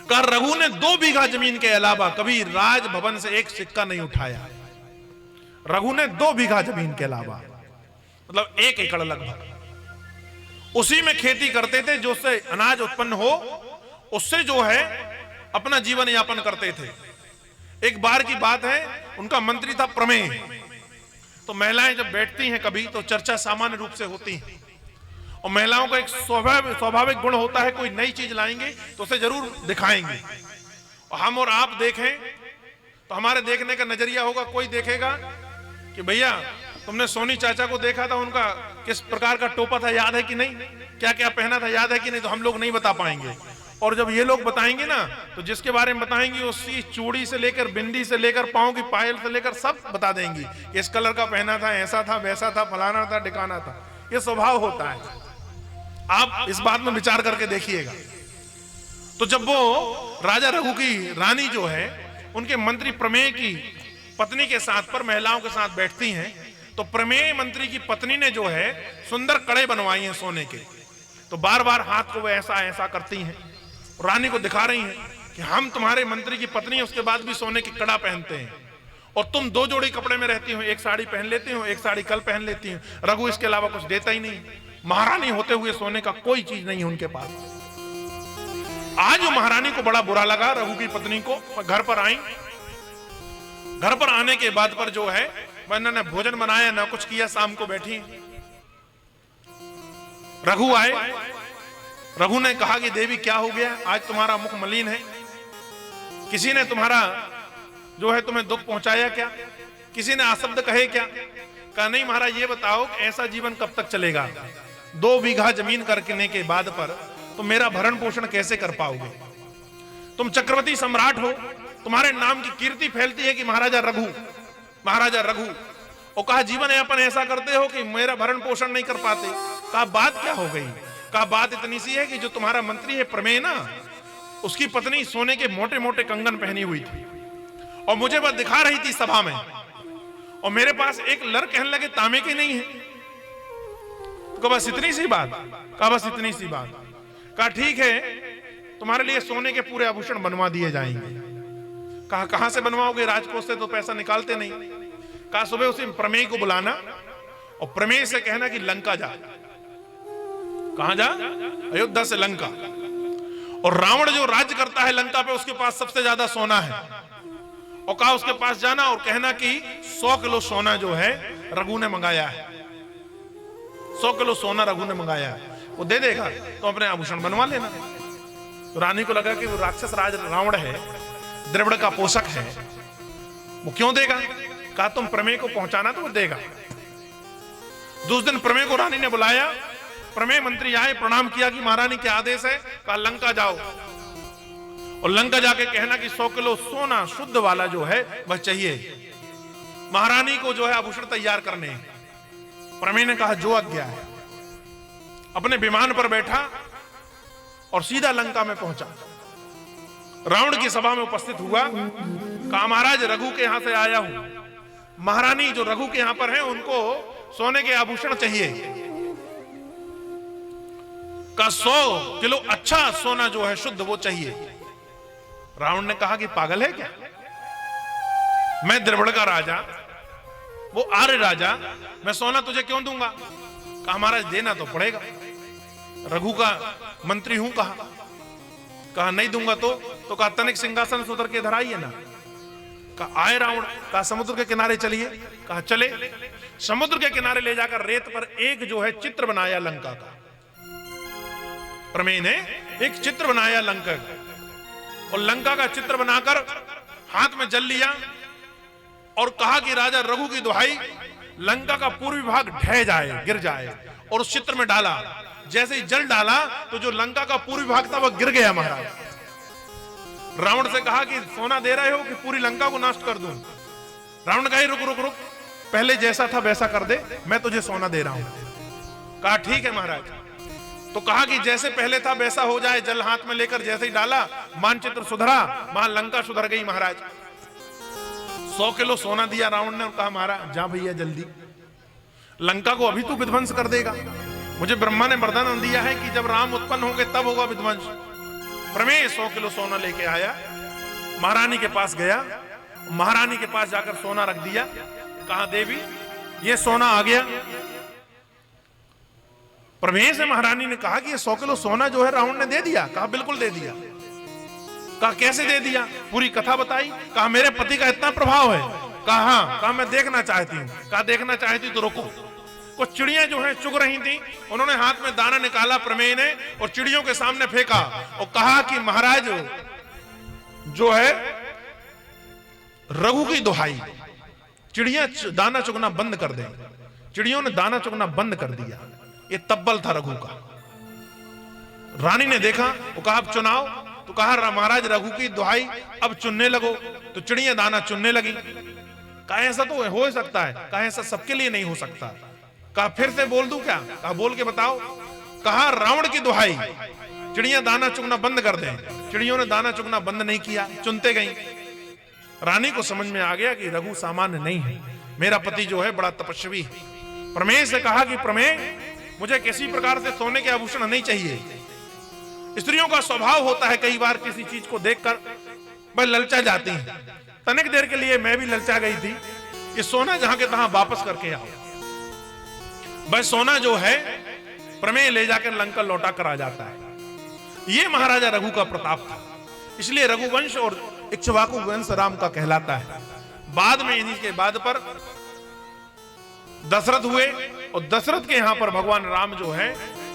कहा रघु ने 2 बीघा जमीन के अलावा कभी राजभवन से एक सिक्का नहीं उठाया। रघु ने 2 बीघा जमीन के अलावा, मतलब 1 एकड़ लगभग, उसी में खेती करते थे, जो उससे अनाज उत्पन्न हो उससे जो है अपना जीवन यापन करते थे। एक बार की बात है, उनका मंत्री था प्रमेय। तो महिलाएं जब बैठती हैं कभी, तो चर्चा सामान्य रूप से होती है, और महिलाओं का एक स्वाभाविक गुण होता है, कोई नई चीज लाएंगे तो उसे जरूर दिखाएंगे। और हम और आप देखें तो हमारे देखने का नजरिया होगा, कोई देखेगा कि भैया तुमने सोनी चाचा को देखा था, उनका किस प्रकार का टोपा था याद है कि नहीं, क्या क्या पहना था याद है कि नहीं, तो हम लोग नहीं बता पाएंगे। और जब ये लोग बताएंगे ना, तो जिसके बारे में बताएंगे उसी चूड़ी से लेकर बिंदी से लेकर पांव की पायल से लेकर सब बता देंगी, इस कलर का पहना था, ऐसा था, वैसा था, फलाना था, ठिकाना था। ये स्वभाव होता है, आप इस बात में विचार करके देखिएगा। तो जब वो राजा रघु की रानी जो है उनके मंत्री प्रमेय की पत्नी के साथ पर महिलाओं के साथ बैठती हैं, तो प्रमेय मंत्री की पत्नी ने जो है सुंदर कड़े बनवाई हैं सोने के, तो बार बार हाथ को वो ऐसा ऐसा करती हैं, रानी को दिखा रही हैं कि हम तुम्हारे मंत्री की पत्नी है, उसके बाद भी सोने की कड़ा पहनते हैं, और तुम 2 जोड़ी कपड़े में रहती हो, एक साड़ी पहन लेती हो, एक साड़ी कल पहन लेती हो। रघु इसके अलावा कुछ देता ही नहीं, महारानी होते हुए सोने का कोई चीज नहीं है उनके पास। आज वो महारानी को बड़ा बुरा लगा रघु की पत्नी को, घर पर आई। घर पर आने के बाद पर जो है इन्होंने भोजन बनाया ना कुछ किया, शाम को बैठी। रघु आए, रघु ने कहा कि देवी क्या हो गया, आज तुम्हारा मुख मलिन है, किसी ने तुम्हारा जो है तुम्हें दुख पहुंचाया क्या, किसी ने अशब्द कहे क्या? कहा नहीं महाराज, ये बताओ ऐसा जीवन कब तक चलेगा? 2 बीघा जमीन करने के बाद पर तुम मेरा भरण पोषण कैसे कर पाओगे? तुम चक्रवर्ती सम्राट हो, तुम्हारे नाम की कीर्ति फैलती है कि महाराजा रघु, महाराजा रघु, और कहा जीवन यापन ऐसा करते हो कि मेरा भरण पोषण नहीं कर पाते। कहा बात क्या हो गई? कहा बात इतनी सी है कि जो तुम्हारा मंत्री है प्रमेय ना, उसकी पत्नी सोने के मोटे मोटे कंगन पहनी हुई थी, और मुझे वह दिखा रही थी सभा में, और मेरे पास एक लड़ कहने लगे तांबे की नहीं है। तो बस इतनी सी बात? कहा बस इतनी सी बात। कहा ठीक है, तुम्हारे लिए सोने के पूरे आभूषण बनवा दिए जाएंगे। कहा कहां से बनवाओगे, राजकोष से तो पैसा निकालते नहीं। कहा सुबह उसी प्रमेय को बुलाना और प्रमेय से कहना कि लंका जा। कहां जा? अयोध्या से लंका। और रावण जो राज्य करता है लंका पे, उसके पास सबसे ज्यादा सोना है। और कहा उसके पास जाना और कहना कि 100 किलो सोना जो है रघु ने मंगाया है। 100 किलो सोना रघु ने मंगाया है, वो दे देगा तो अपने आभूषण बनवा लेना। तो रानी को लगा कि वो राक्षस राज रावण है, द्रविड़ का पोषक है, वो क्यों देगा? कहा तुम प्रमेय को पहुंचाना तो वो देगा। दूसरे दिन प्रमेय को रानी ने बुलाया। प्रमेय मंत्री आए, प्रणाम किया कि महारानी क्या आदेश है? कहा लंका जाओ और लंका जाके कहना कि 100 किलो सोना शुद्ध वाला जो है वह चाहिए। महारानी को जो है आभूषण तैयार करने हैं। प्रमेय ने कहा जो आज्ञा है। अपने विमान पर बैठा और सीधा लंका में पहुंचा। रावण की सभा में उपस्थित हुआ। कहा महाराज रघु के यहां से आया हूं। महारानी जो रघु के यहां पर है उनको सोने के आभूषण चाहिए। का 100 किलो अच्छा सोना जो है शुद्ध वो चाहिए। रावण ने कहा कि पागल है क्या? मैं द्रविड़ का राजा, वो आर्य राजा, मैं सोना तुझे क्यों दूंगा? कहा महाराज देना तो पड़ेगा, रघु का मंत्री हूं। कहा नहीं दूंगा तो कहा तनिक सिंहासन से उतर के इधर आइए ना। कहा आए रावण। कहा समुद्र के किनारे चलिए। कहा चले। समुद्र के किनारे ले जाकर रेत पर एक जो है चित्र बनाया लंका का। प्रमेय ने एक चित्र बनाया लंका का और लंका का चित्र बनाकर हाथ में जल लिया और कहा कि राजा रघु की दुहाई लंका का पूर्वी भाग ढह जाए, गिर जाए। और उस चित्र में डाला। जैसे ही जल डाला तो जो लंका का पूर्वी भाग था वह गिर गया। महाराज रावण से कहा कि सोना दे रहे हो कि पूरी लंका को नष्ट कर दूं? रावण कहा रुक रुक रुक, पहले जैसा था वैसा कर दे, मैं तुझे सोना दे रहा हूं। कहा ठीक है महाराज। तो कहा कि जैसे पहले था वैसा हो जाए। जल हाथ में लेकर जैसे ही डाला मानचित्र सुधरा, वहां लंका सुधर गई। महाराज 100 किलो सोना दिया रावण ने और कहा महाराज जा भैया जल्दी, लंका को अभी तू विध्वंस कर देगा। मुझे ब्रह्मा ने वरदान दिया है कि जब राम उत्पन्न होंगे तब होगा विध्वंस। प्रमेय 100 किलो सोना लेके आया, महारानी के पास गया। महारानी के पास जाकर सोना रख दिया। कहा देवी ये सोना आ गया। प्रमेय से महारानी ने कहा कि ये 100 किलो सोना जो है रावण ने दे दिया। कहा बिल्कुल दे दिया। कहा कैसे दे दिया? पूरी कथा बताई। कहा मेरे पति का इतना प्रभाव है। कहा हाँ। कहा मैं देखना चाहती हूँ। कहा देखना चाहती तो रुको। कुछ चिड़ियां जो है चुग रही थी, उन्होंने हाथ में दाना निकाला प्रमेय ने और चिड़ियों के सामने फेंका और कहा कि महाराज जो है रघु की दुहाई, चिड़ियां दाना चुगना बंद कर दें। चिड़ियों ने दाना चुगना बंद कर दिया। ये तब्बल था रघु का। रानी ने देखा, वो कहा अब चुनाव। तो कहा महाराज रघु की दुहाई, अब चुनने लगो। तो चिड़ियां दाना चुनने लगी। कहा ऐसा तो हो सकता है। कहा ऐसा सबके लिए नहीं हो सकता। कहा फिर से बोल दूं क्या? कहा बोल के बताओ। कहा रावण की दुहाई, चिड़ियां दाना चुगना बंद कर दें। चिड़ियों ने दाना चुगना बंद नहीं किया, चुनते गई। रानी को समझ में आ गया कि रघु सामान्य नहीं है, मेरा पति जो है बड़ा तपस्वी है। प्रमेय से कहा कि प्रमेय मुझे किसी प्रकार से सोने के आभूषण नहीं चाहिए। स्त्रियों का स्वभाव होता है कई बार किसी चीज को देखकर वह ललचा जाती हैं। तनिक देर के लिए मैं भी ललचा गई थी। ये सोना जहां के तहां वापस करके आओ। बस सोना जो है प्रमेय ले जाकर लंका लौटा कर आ जाता है। ये महाराजा रघु का प्रताप था। इसलिए रघुवंश और इक्ष्वाकु वंश राम का कहलाता है। बाद में इन्हीं के बाद पर दशरथ हुए और दशरथ के यहां पर भगवान राम जो है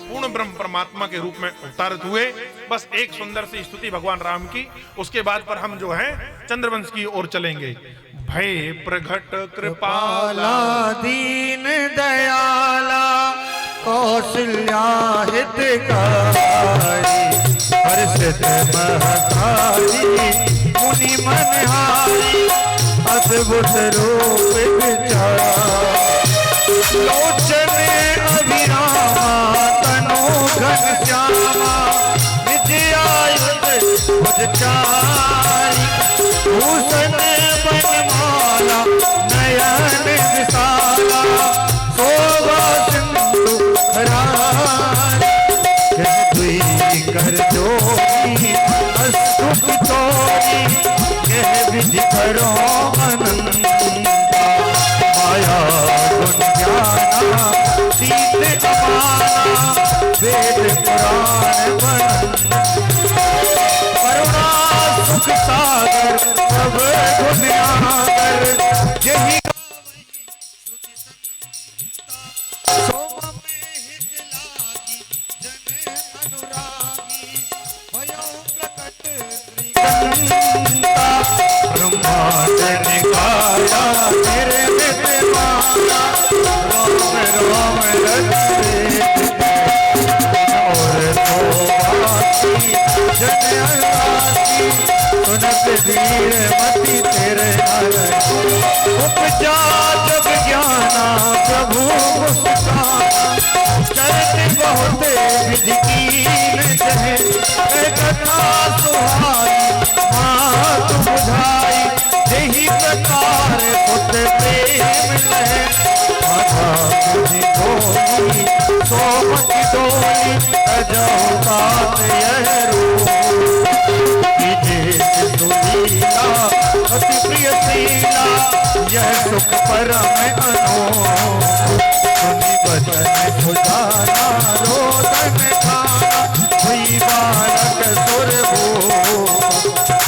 पूर्ण ब्रह्म परमात्मा के रूप में अवतारित हुए। बस एक सुंदर सी स्तुति भगवान राम की, उसके बाद पर हम जो है चंद्रवंश की ओर चलेंगे। भय प्रगट कृपाला दीन दयाला कौशल्या हितकारी हर्षित महतारी मुनि मनहारी अद्भुत रूप विचार लोचन अभिरामा तनु घन श्यामा निज आयुध भुजचारी भूषण बनमाला नयन विशाला शोभा सिंधु हरारी दुई कर जो अस्तु की तोरी यह विधि करो अनंता माया गुण ज्ञाना तीत अमाना वेद पुराण बनंता करुणा सुख सागर सब दुनियागर यही ब्रह्मांड निकाया तेरे विद्यमाना रोम रोम रचे और तो बाकी जन अनासी सुनत धीर मति तेरे उपजा जग ज्ञाना प्रभु मुस्काना चरते बहुत विधि कीन जहे कथा सुहाई मात बुझाई यही प्रकार पुत्र प्रेम लहे माता मुझे बोली सोमति डोली अजहु बात यह रूप लीला अति प्रिय शीला यह सुख परम अनोख सुनि बचन सुजाना रोदन खाना हुई बालक सुर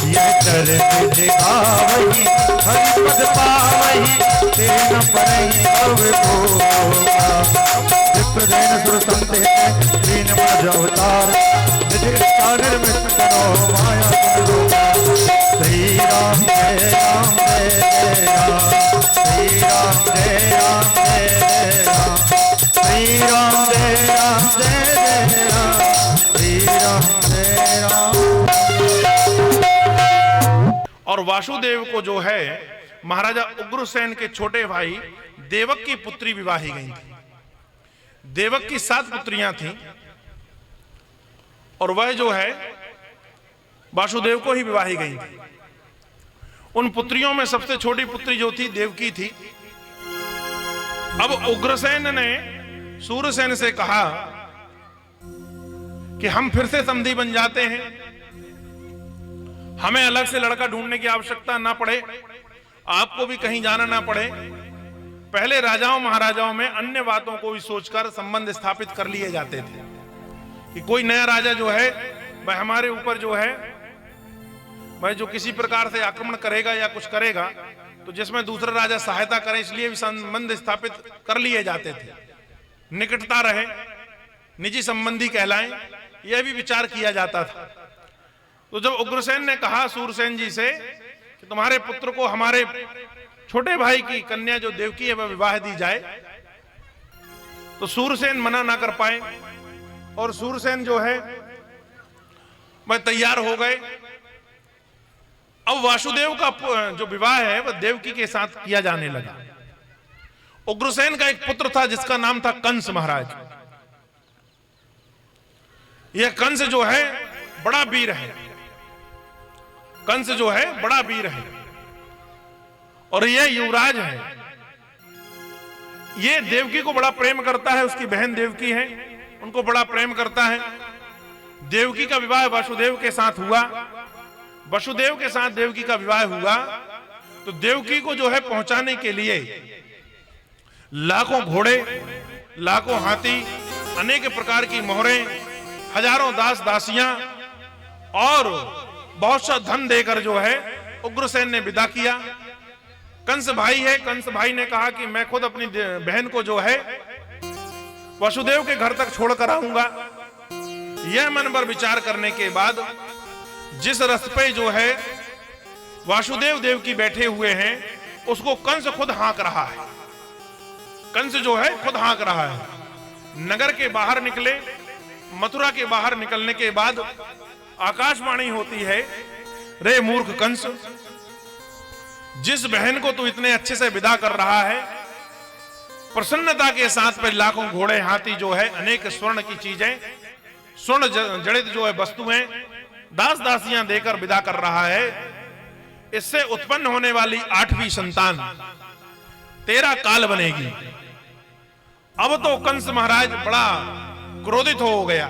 यह चरण जगावही हरिपद पावही तेन परहि भव भोगा विप्रजन सुर संते दीन मन अवतार निज सागर में करो माया रोगा श्री राम जय राम जय जय राम श्री राम जय राम जय जय राम श्री राम जय राम जय जय राम श्री राम जय राम। और वासुदेव को जो है महाराजा उग्रसेन के छोटे भाई देवक की पुत्री विवाही गई थी। देवक की 7 पुत्रियां थीं और वह जो है वासुदेव को ही विवाही गई थी। उन पुत्रियों में सबसे छोटी पुत्री जो थी देवकी थी। अब उग्रसेन ने सूरसेन से कहा कि हम फिर से समधी बन जाते हैं, हमें अलग से लड़का ढूंढने की आवश्यकता ना पड़े, आपको भी कहीं जाना ना पड़े। पहले राजाओं महाराजाओं में अन्य बातों को भी सोचकर संबंध स्थापित कर लिए जाते थे कि कोई नया राजा जो है वह हमारे ऊपर जो है वह जो किसी प्रकार से आक्रमण करेगा या कुछ करेगा तो जिसमें दूसरा राजा सहायता करे, इसलिए भी संबंध स्थापित कर लिए जाते थे। निकटता रहे, निजी संबंधी कहलाएं, यह भी विचार किया जाता था। तो जब उग्रसेन ने कहा सूरसेन जी से कि तुम्हारे पुत्र को हमारे छोटे भाई की कन्या जो देवकी है वह विवाह दी जाए, तो सूरसेन मना ना कर पाए और सूरसेन जो है वह तैयार हो गए। अब वासुदेव का जो विवाह है वह देवकी के साथ किया जाने लगा। उग्रसेन का एक पुत्र था जिसका नाम था कंस महाराज। यह कंस जो है बड़ा वीर है, कंस जो है बड़ा वीर है और यह युवराज है। यह देवकी को बड़ा प्रेम करता है, उसकी बहन देवकी है, उनको बड़ा प्रेम करता है। देवकी का विवाह वसुदेव के साथ हुआ, वसुदेव के साथ देवकी का विवाह हुआ तो देवकी को जो है पहुंचाने के लिए लाखों घोड़े, लाखों हाथी, अनेक प्रकार की मोहरें, हजारों दास दासियां और बहुत सा धन देकर जो है उग्रसेन ने विदा किया। कंस भाई है, कंस भाई ने कहा कि मैं खुद अपनी बहन को जो है वसुदेव के घर तक छोड़कर आऊंगा। यह मन पर विचार करने के बाद जिस रथ पे जो है वासुदेव देव की बैठे हुए हैं उसको कंस खुद हाँक रहा है। कंस जो है खुद हाँक रहा है। नगर के बाहर निकले, मथुरा के बाहर निकलने के बाद आकाशवाणी होती है, रे मूर्ख कंस, जिस बहन को तू इतने अच्छे से विदा कर रहा है, प्रसन्नता के साथ पे लाखों घोड़े हाथी जो है अनेक स्वर्ण की चीजें, स्वर्ण जड़ित जो है वस्तुएं, दास दासियां देकर विदा कर रहा है, इससे उत्पन्न होने वाली 8वीं संतान तेरा काल बनेगी। अब तो कंस महाराज बड़ा क्रोधित हो गया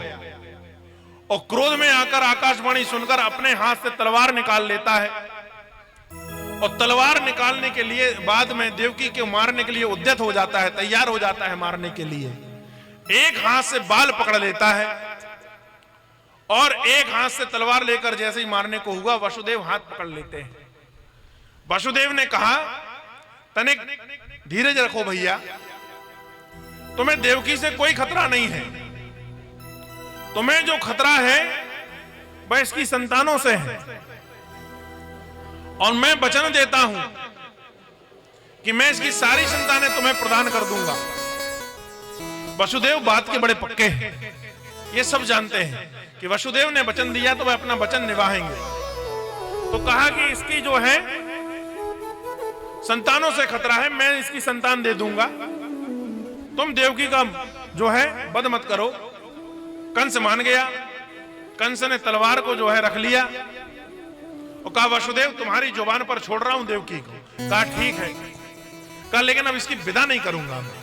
और क्रोध में आकर आकाशवाणी सुनकर अपने हाथ से तलवार निकाल लेता है और तलवार निकालने के लिए बाद में देवकी को मारने के लिए उद्यत हो जाता है, तैयार हो जाता है मारने के लिए। एक हाथ से बाल पकड़ लेता है और एक हाथ से तलवार लेकर जैसे ही मारने को हुआ वसुदेव हाथ पकड़ लेते हैं। वसुदेव ने कहा, तनिक धीरज रखो भैया, तुम्हें देवकी से कोई खतरा नहीं है, तुम्हें जो खतरा है वह इसकी संतानों से है और मैं वचन देता हूं कि मैं इसकी सारी संतानें तुम्हें प्रदान कर दूंगा। वसुदेव बात के बड़े पक्के हैं, ये सब जानते हैं कि वसुदेव ने वचन दिया तो वह अपना वचन निभाएंगे। तो कहा कि इसकी जो है संतानों से खतरा है, मैं इसकी संतान दे दूंगा, तुम देवकी का जो है वध मत करो। कंस मान गया। कंस ने तलवार को जो है रख लिया और कहा, वसुदेव तुम्हारी जुबान पर छोड़ रहा हूं देवकी को। कहा ठीक है। कहा लेकिन अब इसकी विदा नहीं करूंगा मैं,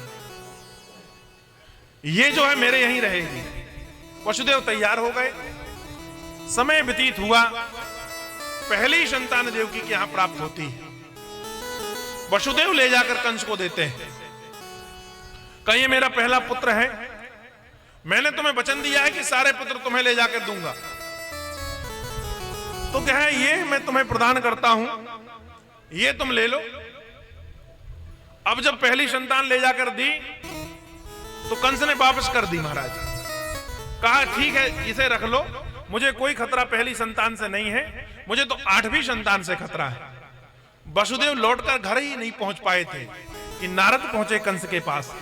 ये जो है मेरे यहीं रहेगी। वसुदेव तैयार हो गए। समय व्यतीत हुआ, पहली संतान देवकी के यहां प्राप्त होती है। वसुदेव ले जाकर कंस को देते हैं। कहा ये मेरा पहला पुत्र है, मैंने तुम्हें वचन दिया है कि सारे पुत्र तुम्हें ले जाकर दूंगा। तो कहा ये मैं तुम्हें प्रदान करता हूं, ये तुम ले लो। अब जब पहली संतान ले जाकर दी तो कंस ने वापस कर दी महाराज। कहा ठीक है इसे रख लो, मुझे कोई खतरा पहली संतान से नहीं है, मुझे तो 8वीं संतान से खतरा है। वसुदेव लौटकर घर ही नहीं पहुंच पाए थे कि नारद पहुंचे कंस के पास।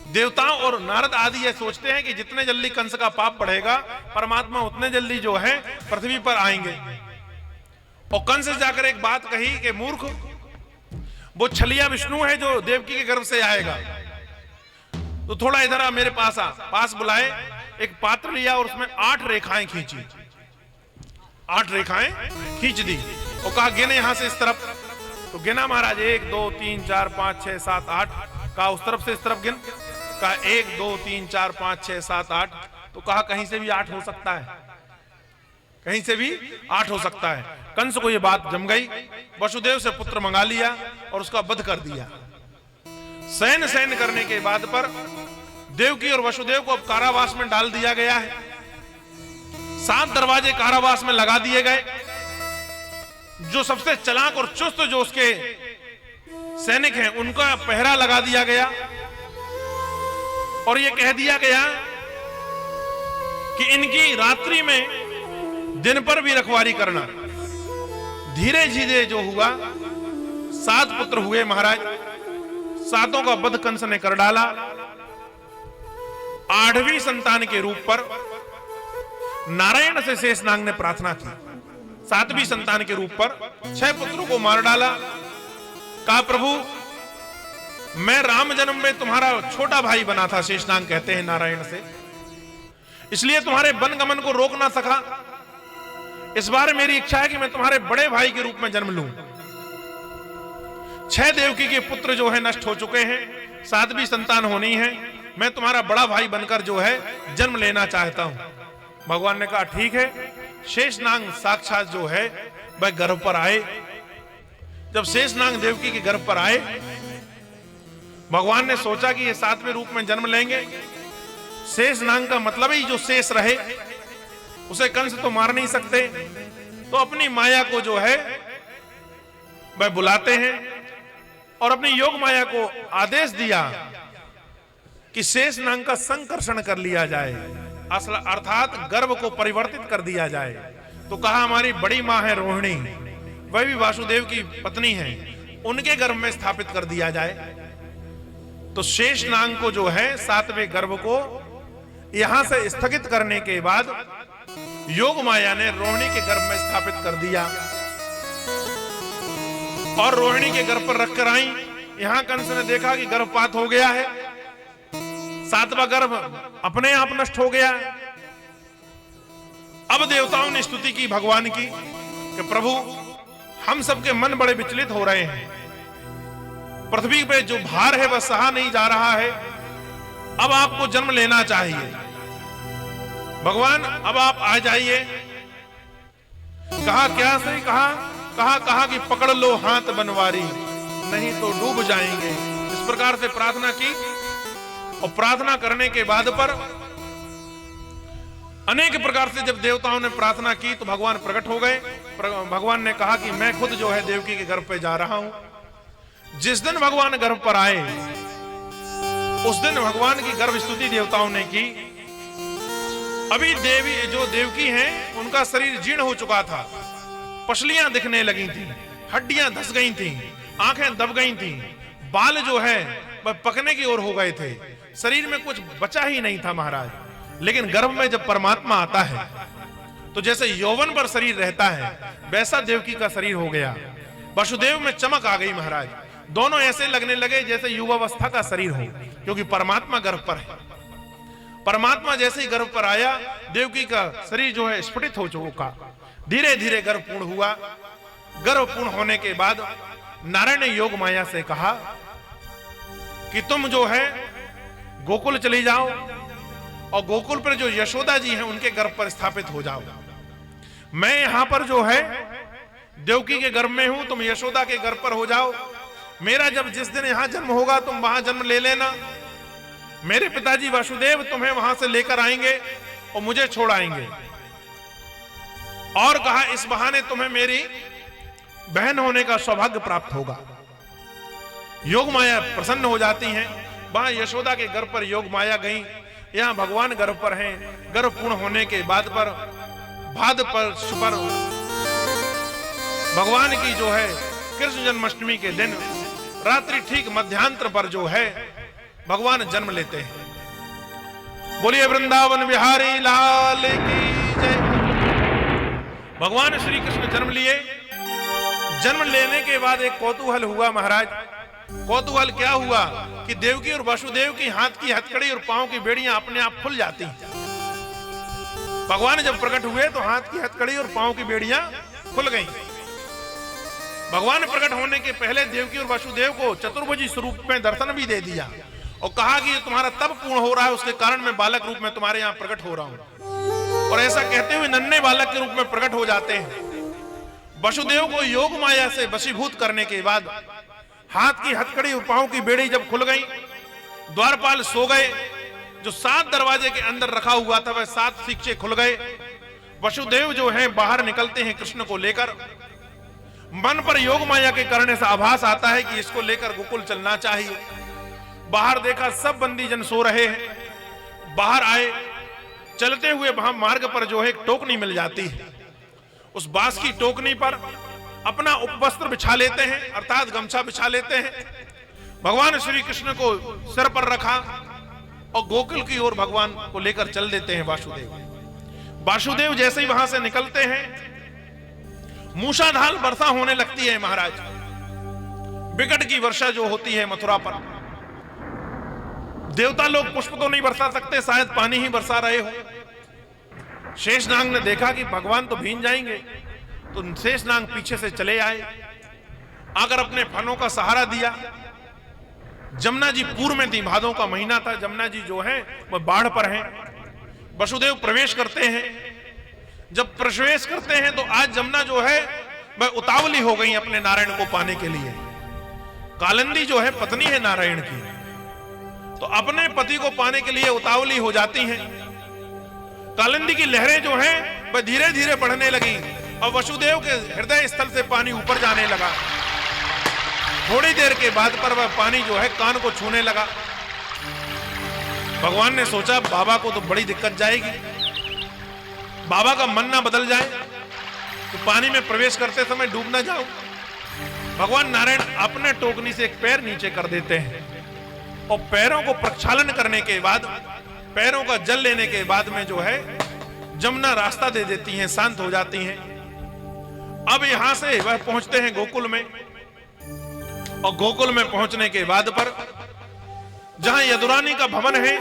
देवताओं और नारद आदि ये सोचते हैं कि जितने जल्दी कंस का पाप बढ़ेगा परमात्मा उतने जल्दी जो है पृथ्वी पर आएंगे। और कंस से जाकर एक बात कही कि मूर्ख, वो छलिया विष्णु है जो देवकी के गर्भ से आएगा, तो थोड़ा इधर आ मेरे पास आ। पास बुलाए, एक पात्र लिया और उसमें 8 रेखाएं खींची, 8 रेखाएं खींच दी और कहा गिने यहां से इस तरफ। तो गिना महाराज, 1 2 3 4 5 6 7 8। कहा उस तरफ से इस तरफ गिन। कहा 1 2 3 4 5 6 7 8। तो कहा कहीं से भी 8 हो सकता है, कहीं से भी 8 हो सकता है। कंस को यह बात जम गई। वसुदेव से पुत्र मंगा लिया और उसका वध कर दिया। सैन करने के बाद पर देवकी और वसुदेव को अब कारावास में डाल दिया गया है। 7 दरवाजे कारावास में लगा दिए गए। जो सबसे चालाक और चुस्त जो उसके सैनिक हैं उनका पहरा लगा दिया गया और यह कह दिया गया कि इनकी रात्रि में दिन पर भी रखवारी करना। धीरे धीरे जो हुआ 7 पुत्र हुए महाराज। 7 का वध कंस ने कर डाला। 8वीं संतान के रूप पर नारायण से शेषनाग ने प्रार्थना की। 7वीं संतान के रूप पर 6 पुत्रों को मार डाला। कहा प्रभु मैं राम जन्म में तुम्हारा छोटा भाई बना था, शेषनाग कहते हैं नारायण से, इसलिए तुम्हारे वनगमन को रोक ना सका। इस बार मेरी इच्छा है कि मैं तुम्हारे बड़े भाई के रूप में जन्म लूं। 6 देवकी के पुत्र जो है नष्ट हो चुके हैं, 7वीं संतान होनी है, मैं तुम्हारा बड़ा भाई बनकर जो है जन्म लेना चाहता हूं। भगवान ने कहा ठीक है। शेषनाग साक्षात जो है वह गर्भ पर आए। जब शेषनाग देवकी के गर्भ पर आए, भगवान ने सोचा कि ये 7वें रूप में जन्म लेंगे। शेषनाग का मतलब ही जो शेष रहे, उसे कंस तो मार नहीं सकते, तो अपनी माया को जो है वह बुलाते हैं और अपनी योग माया को आदेश दिया कि शेषनाग का संकर्षण कर लिया जाए, अर्थात गर्भ को परिवर्तित कर दिया जाए। तो कहा हमारी बड़ी मां है रोहिणी, वह भी वासुदेव की पत्नी है, उनके गर्भ में स्थापित कर दिया जाए। तो शेषनाग को जो है 7वें गर्भ को यहां से स्थगित करने के बाद योग माया ने रोहिणी के गर्भ में स्थापित कर दिया और रोहिणी के गर्भ पर रखकर आई। यहां कंस ने देखा कि गर्भपात हो गया है, 7वां गर्भ अपने आप नष्ट हो गया। अब देवताओं ने स्तुति की भगवान की कि प्रभु हम सबके मन बड़े विचलित हो रहे हैं, पृथ्वी पे जो भार है वह सहा नहीं जा रहा है, अब आपको जन्म लेना चाहिए। भगवान अब आप आ जाइए। कहा क्या सही कहा कि पकड़ लो हाथ बनवारी, नहीं तो डूब जाएंगे। इस प्रकार से प्रार्थना की और प्रार्थना करने के बाद पर अनेक प्रकार से जब देवताओं ने प्रार्थना की तो भगवान प्रकट हो गए। भगवान ने कहा कि मैं खुद जो है देवकी के गर्भ पे जा रहा हूं। जिस दिन भगवान गर्भ पर आए उस दिन भगवान की गर्भ स्तुति देवताओं ने की। अभी देवी जो देवकी हैं उनका शरीर जीर्ण हो चुका था, पसलियां दिखने लगी थी, हड्डियां धस गई थी, आंखें दब गई थी, बाल जो है वह पकने की ओर हो गए थे, शरीर में कुछ बचा ही नहीं था महाराज। लेकिन गर्भ में जब परमात्मा आता है तो जैसे यौवन पर शरीर रहता है वैसा देवकी का शरीर हो गया। वसुदेव में चमक आ गई महाराज, दोनों ऐसे लगने लगे जैसे युवावस्था का शरीर हो, क्योंकि परमात्मा गर्भ पर है। परमात्मा जैसे ही गर्भ पर आया देवकी का शरीर जो है स्फुटित हो चुका। धीरे धीरे गर्भ पूर्ण हुआ। गर्भ पूर्ण होने के बाद नारायण ने योग माया से कहा कि तुम जो है गोकुल चली जाओ और गोकुल पर जो यशोदा जी हैं उनके गर्भ पर स्थापित हो जाओ। मैं यहां पर जो है देवकी के गर्भ में हूं, तुम यशोदा के गर्भ पर हो जाओ। मेरा जब जिस दिन यहां जन्म होगा तुम वहां जन्म ले लेना। मेरे पिताजी वासुदेव तुम्हें वहां से लेकर आएंगे और मुझे छोड़ आएंगे। और कहा इस बहाने तुम्हें मेरी बहन होने का सौभाग्य प्राप्त होगा। योग माया प्रसन्न हो जाती हैं। वहां यशोदा के गर्भ पर योग माया गई, यहां भगवान गर्भ पर हैं। गर्भ पूर्ण होने के बाद पर भाद्रपद पर भगवान की जो है कृष्ण जन्माष्टमी के दिन रात्रि ठीक मध्यांतर पर जो है भगवान जन्म लेते हैं। बोलिए वृंदावन बिहारी लाल की जय। भगवान श्री कृष्ण जन्म लिए। जन्म लेने के बाद एक कौतूहल हुआ महाराज। कौतूहल क्या हुआ कि देवकी और वसुदेव की हाथ की हथकड़ी और पांव की बेड़ियां अपने आप खुल जाती हैं। भगवान जब प्रकट हुए तो हाथ की हथकड़ी और पांव की बेड़ियां खुल गईं। भगवान प्रकट होने के पहले देवकी और वसुदेव को चतुर्भुजी स्वरूप में दर्शन भी दे दिया और कहा कि ये तुम्हारा तब पूर्ण हो रहा है, उसके कारण मैं बालक रूप में तुम्हारे यहाँ प्रकट हो रहा हूं। और ऐसा कहते हुए नन्हे बालक के रूप में प्रकट हो जाते हैं। वसुदेव को योग माया से वशीभूत करने के बाद हाथ की हथकड़ी और पांव की बेड़ी जब खुल गई, द्वारपाल सो गए। जो 7 दरवाजे के अंदर रखा हुआ था वह 7 सीखे खुल गए। वसुदेव जो है बाहर निकलते हैं कृष्ण को लेकर। मन पर योग माया के करने से आभास आता है कि इसको लेकर गोकुल चलना चाहिए। बाहर देखा सब बंदी जन सो रहे हैं। बाहर आए, चलते हुए वहां मार्ग पर जो है एक टोकनी मिल जाती है। उस बांस की टोकनी पर अपना उपवस्त्र बिछा लेते हैं, अर्थात गमछा बिछा लेते हैं। भगवान श्री कृष्ण को सिर पर रखा और गोकुल की ओर भगवान को लेकर चल देते हैं वासुदेव। वासुदेव जैसे ही वहां से निकलते हैं मूषाधार वर्षा होने लगती है महाराज। विकट की वर्षा जो होती है मथुरा पर। देवता लोग पुष्प तो नहीं बरसा सकते, शायद पानी ही बरसा रहे हो। शेषनाग ने देखा कि भगवान तो भीग जाएंगे, तो शेषनाग पीछे से चले आए, आकर अपने फनों का सहारा दिया। जमुना जी पूर्व में थी, भादों का महीना था। जमुना जी जो है वह बाढ़ पर हैं। वसुदेव प्रवेश करते हैं। जब प्रवेश करते हैं तो आज जमुना जो है वह उतावली हो गई अपने नारायण को पाने के लिए। कालिंदी जो है पत्नी है नारायण की, तो अपने पति को पाने के लिए उतावली हो जाती हैं। कालिंदी की लहरें जो हैं वह धीरे धीरे बढ़ने लगी और वसुदेव के हृदय स्थल से पानी ऊपर जाने लगा। थोड़ी देर के बाद पर वह पानी जो है कान को छूने लगा। भगवान ने सोचा बाबा को तो बड़ी दिक्कत जाएगी, बाबा का मन ना बदल जाए तो पानी में प्रवेश करते समय डूब ना जाऊं। भगवान नारायण अपने टोकनी से एक पैर नीचे कर देते हैं और पैरों को प्रक्षालन करने के बाद, पैरों का जल लेने के बाद में जो है जमुना रास्ता दे देती हैं, शांत हो जाती हैं। अब यहां से वह पहुंचते हैं गोकुल में और गोकुल में पहुंचने के बाद पर जहां यदुरानी का भवन है,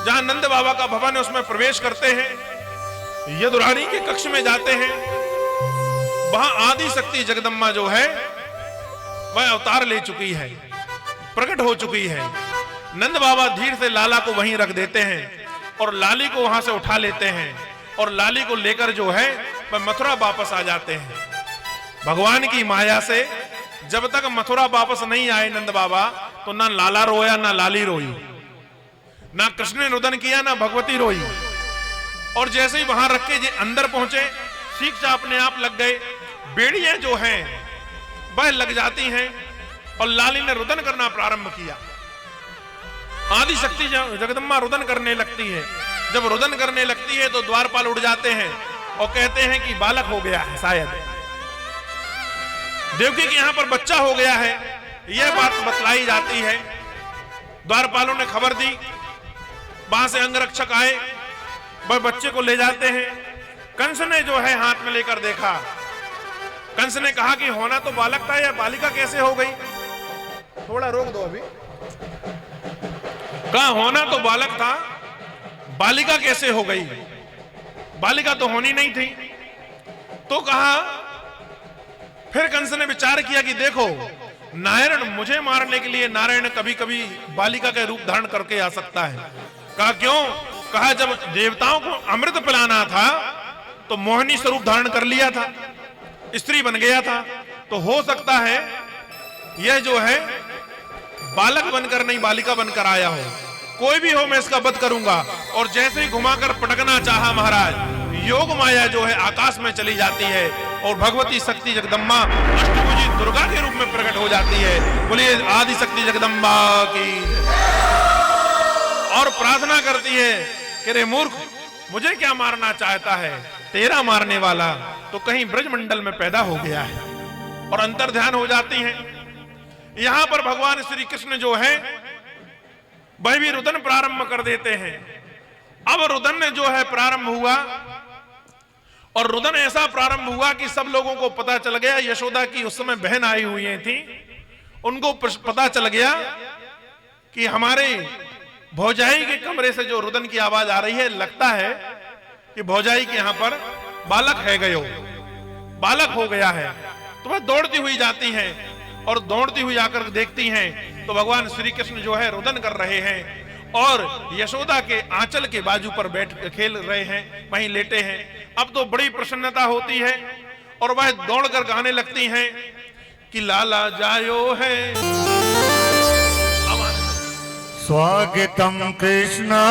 जहां नंद बाबा का भवन है, उसमें प्रवेश करते हैं। यदुरानी के कक्ष में जाते हैं। वहां आदि शक्ति जगदम्बा जो है वह अवतार ले चुकी है, प्रकट हो चुकी है। नंद बाबा धीर से लाला को वहीं रख देते हैं। और लाली को वहां से उठा लेते हैं और लाली को लेकर जो है वह मथुरा वापस आ जाते हैं। भगवान की माया से जब तक मथुरा वापस नहीं आए नंद बाबा, तो ना लाला रोया ना लाली रोई, ना कृष्ण ने रुदन किया ना भगवती रोई। और जैसे ही वहां रख के अंदर पहुंचे, शिक्षा अपने आप लग गए, बेड़ियां जो हैं वह लग जाती हैं और लाली ने रुदन करना प्रारंभ किया। आदि शक्ति जगदम्बा रुदन करने लगती है। जब रुदन करने लगती है तो द्वारपाल उड़ जाते हैं और कहते हैं कि बालक हो गया है, शायद देवकी के यहां पर बच्चा हो गया है, यह बात बतलाई जाती है। द्वारपालों ने खबर दी, वहां से अंगरक्षक आए, वह बच्चे को ले जाते हैं। कंस ने जो है हाथ में लेकर देखा। कंस ने कहा कि होना तो बालक था, या बालिका कैसे हो गई? थोड़ा रोक दो अभी। कहा होना तो बालक था, बालिका कैसे हो गई? बालिका तो होनी नहीं थी। तो कहा, फिर कंस ने विचार किया कि देखो, नारायण मुझे मारने के लिए नारायण कभी कभी बालिका का रूप धारण करके आ सकता है। कहा क्यों? कहा जब देवताओं को अमृत पिलाना था तो मोहिनी स्वरूप धारण कर लिया था, स्त्री बन गया था, तो हो सकता है यह जो है बालक बनकर नहीं बालिका बनकर आया हो। कोई भी हो मैं इसका वध करूंगा। और जैसे ही घुमाकर पटकना चाहा महाराज, योग माया जो है आकाश में चली जाती है और भगवती शक्ति जगदम्बा अष्टभुजी दुर्गा के रूप में प्रकट हो जाती है। बोलिए आदि शक्ति जगदम्बा की। और प्रार्थना करती है कि रे मूर्ख, मुझे क्या मारना चाहता है? तेरा मारने वाला तो कहीं ब्रजमंडल में पैदा हो गया है। और अंतर ध्यान हो जाती है। यहां पर भगवान श्री कृष्ण जो है वह भी रुदन प्रारंभ कर देते हैं। अब रुदन जो है प्रारंभ हुआ, और रुदन ऐसा प्रारंभ हुआ कि सब लोगों को पता चल गया। यशोदा की उस समय बहन आई हुई थी, उनको पता चल गया कि हमारे भौजाई के कमरे से जो रुदन की आवाज आ रही है, लगता है कि भौजाई के यहां पर बालक है गयो, बालक हो गया है। तो वह दौड़ती हुई जाती हैं और दौड़ती हुई आकर देखती हैं तो भगवान श्री कृष्ण जो है रुदन कर रहे हैं और यशोदा के आंचल के बाजू पर बैठ खेल रहे हैं, वहीं लेटे हैं। अब तो बड़ी प्रसन्नता होती है और वह दौड़कर गाने लगती हैं कि लाला जायो है। स्वागतम कृष्णा,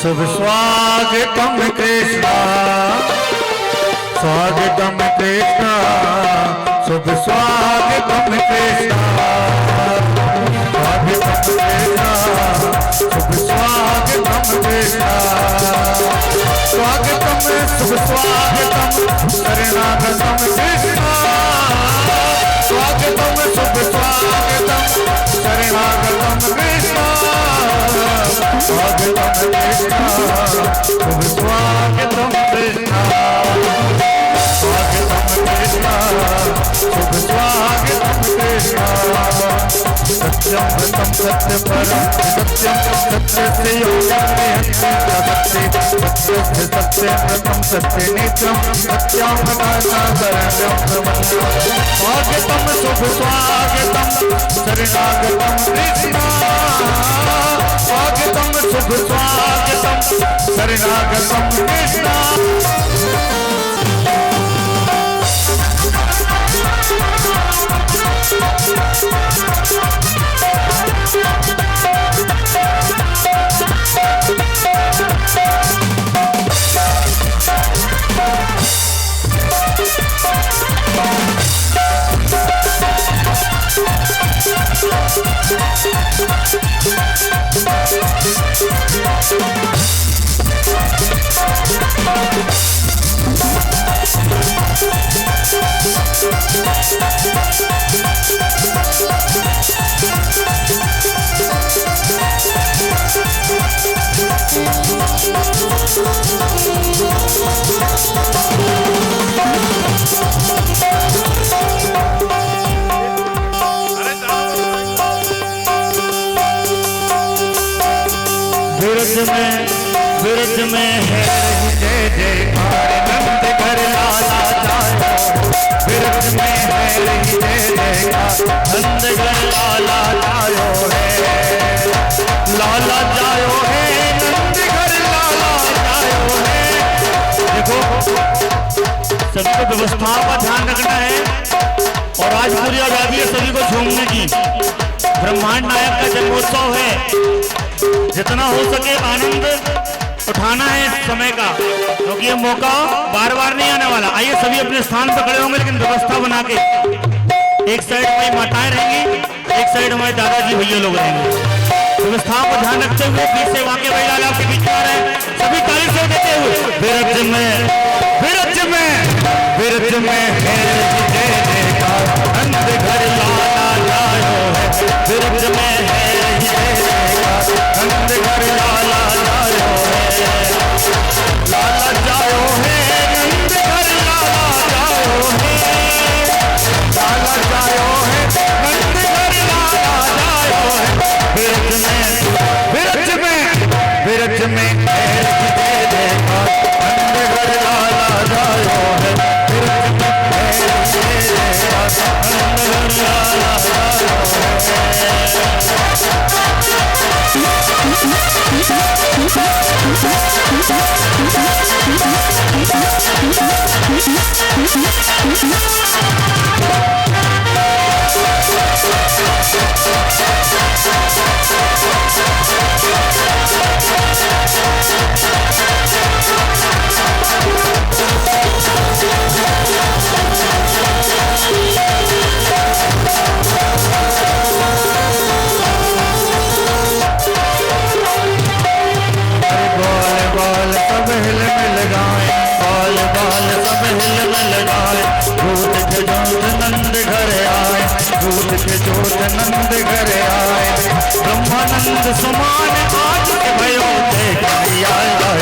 शुभ स्वागतम कृष्णा, स्वागतम कृष्णा, शुभ स्वागतम कृष्णा, स्वागतम कृष्णा, शुभ स्वागतम कृष्णा, स्वागतम शुभ स्वागतम शरणागतम कृष्णा, स्वागतम शुभ स्वागतम शरणागतम कृष्णा, स्वागतम कृष्णा, शुभ स्वागतम कृष्णा, स्वागतम कृष्णा, शुभ स्वागतम कृष्णा। सत्यम व्रतम सत्य परम सत्यम सत्य से योगम सत्य सत्य सत्य व्रतम सत्य नेत्रम सत्यम शरणम। स्वागतम शुभ स्वागतम शरणागतम कृष्णा, स्वागतम शुभ स्वागतम शरणागतम कृष्णा। ब्रज में है जय जयकार नंद घर लाला जायो, ब्रज में है जय जयकार नंद घर लाला जायो है, लाला जायो है। देखो सभी को व्यवस्थाओं का ध्यान रखना है और आज पूरी आजादी है सभी को झूमने की। ब्रह्मांड नायक का जन्मोत्सव है, जितना हो सके आनंद उठाना है इस समय का, क्योंकि ये मौका बार बार नहीं आने वाला। आइए सभी अपने स्थान पर खड़े होंगे, लेकिन व्यवस्था बना के। एक साइड हमारी माताएं रहेंगी, एक साइड हमारे दादाजी भैया लोग रहेंगे। व्यवस्थाओं को ध्यान रखते हुए पीछे वाकई भाई लाल आपके बीच आ रहे हैं, सभी ताली से देते हुए बिरज में है जय जयकार, नंद घर लाला जायो है। बिरज में है जय जयकार, नंद घर लाला जायो है। लाला जायो है, नंद घर लाला जायो है। लाला जायो है, नंद घर लाला जायो है। बिरज में है जय जयकार, नंद घर लाला जायो है। बिरज में है जय जयकार, नंद घर लाला जायो नंद घर आए। ब्रह्मानंद समान आज के भयो, जय कन्हैया लाल,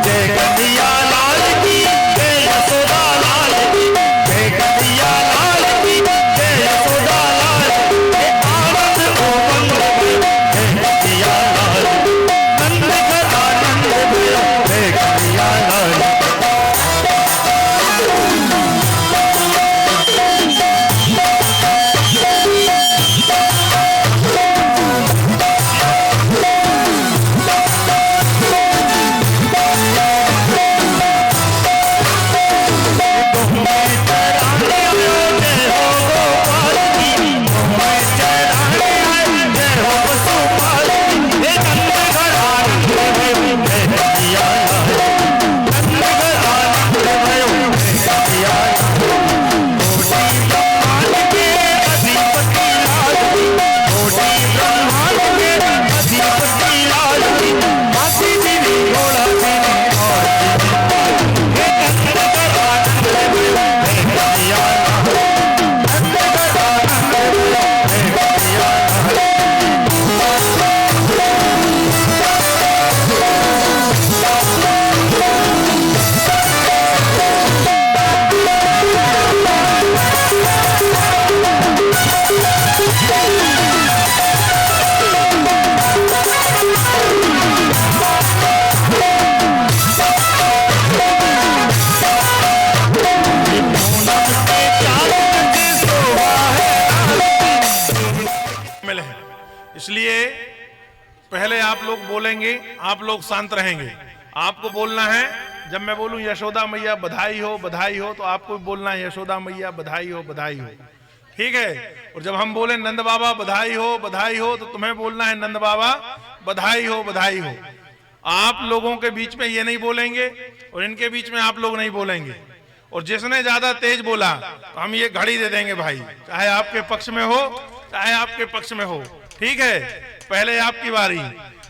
जय कन्हैया लाल की, जय यशोदा लाल की, जय कन्हैया लाल की, जय यशोदा लाल की। आनंद को मंगल भयो, जय कन्हैया लाल, नंद घर आनंद भयो, जय कन्हैया लाल। इसलिए पहले आप लोग बोलेंगे, आप लोग शांत रहेंगे। आपको बोलना है, जब मैं बोलूं यशोदा मैया बधाई हो बधाई हो, तो आपको भी बोलना है यशोदा मैया बधाई हो बधाई हो, ठीक है। और जब हम बोले नंद बाबा बधाई हो, तो तुम्हें बोलना है नंद बाबा बधाई हो बधाई हो। आप लोगों के बीच में ये नहीं बोलेंगे और इनके बीच में आप लोग नहीं बोलेंगे। और जिसने ज्यादा तेज बोला तो हम ये घड़ी दे देंगे भाई, चाहे आपके पक्ष में हो चाहे आपके पक्ष में हो, ठीक है। पहले आपकी बारी।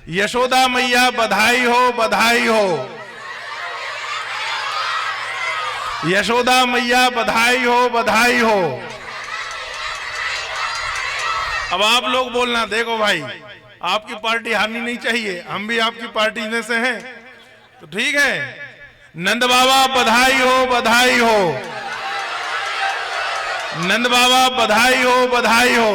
यशोदा मैया बधाई हो बधाई हो, यशोदा मैया बधाई हो बधाई हो। अब आप लोग बोलना, देखो भाई आपकी पार्टी हारनी नहीं चाहिए, हम भी आपकी पार्टी में से हैं, तो ठीक है। नंद बाबा बधाई हो बधाई हो, नंद बाबा बधाई हो बधाई हो।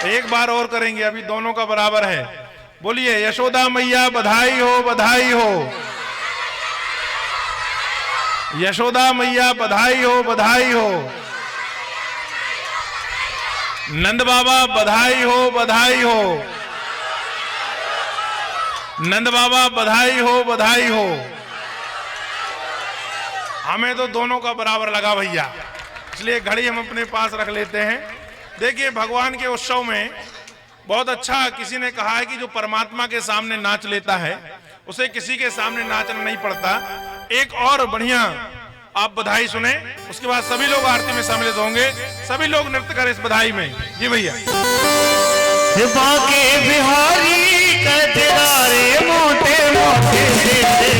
एक बार और करेंगे, अभी दोनों का बराबर है। बोलिए यशोदा मैया बधाई हो बधाई हो, यशोदा मैया बधाई हो बधाई हो। नंद बाबा बधाई हो बधाई हो, नंद बाबा बधाई हो बधाई हो। हमें तो दोनों का बराबर लगा भैया, इसलिए घड़ी हम अपने पास रख लेते हैं। देखिए भगवान के उत्सव में बहुत अच्छा किसी ने कहा है कि जो परमात्मा के सामने नाच लेता है उसे किसी के सामने नाचना नहीं पड़ता। एक और बढ़िया आप बधाई सुने, उसके बाद सभी लोग आरती में सम्मिलित होंगे। सभी लोग नृत्य करें इस बधाई में। जी भैया। बाके बिहारी कजरा रे मोटे मोटे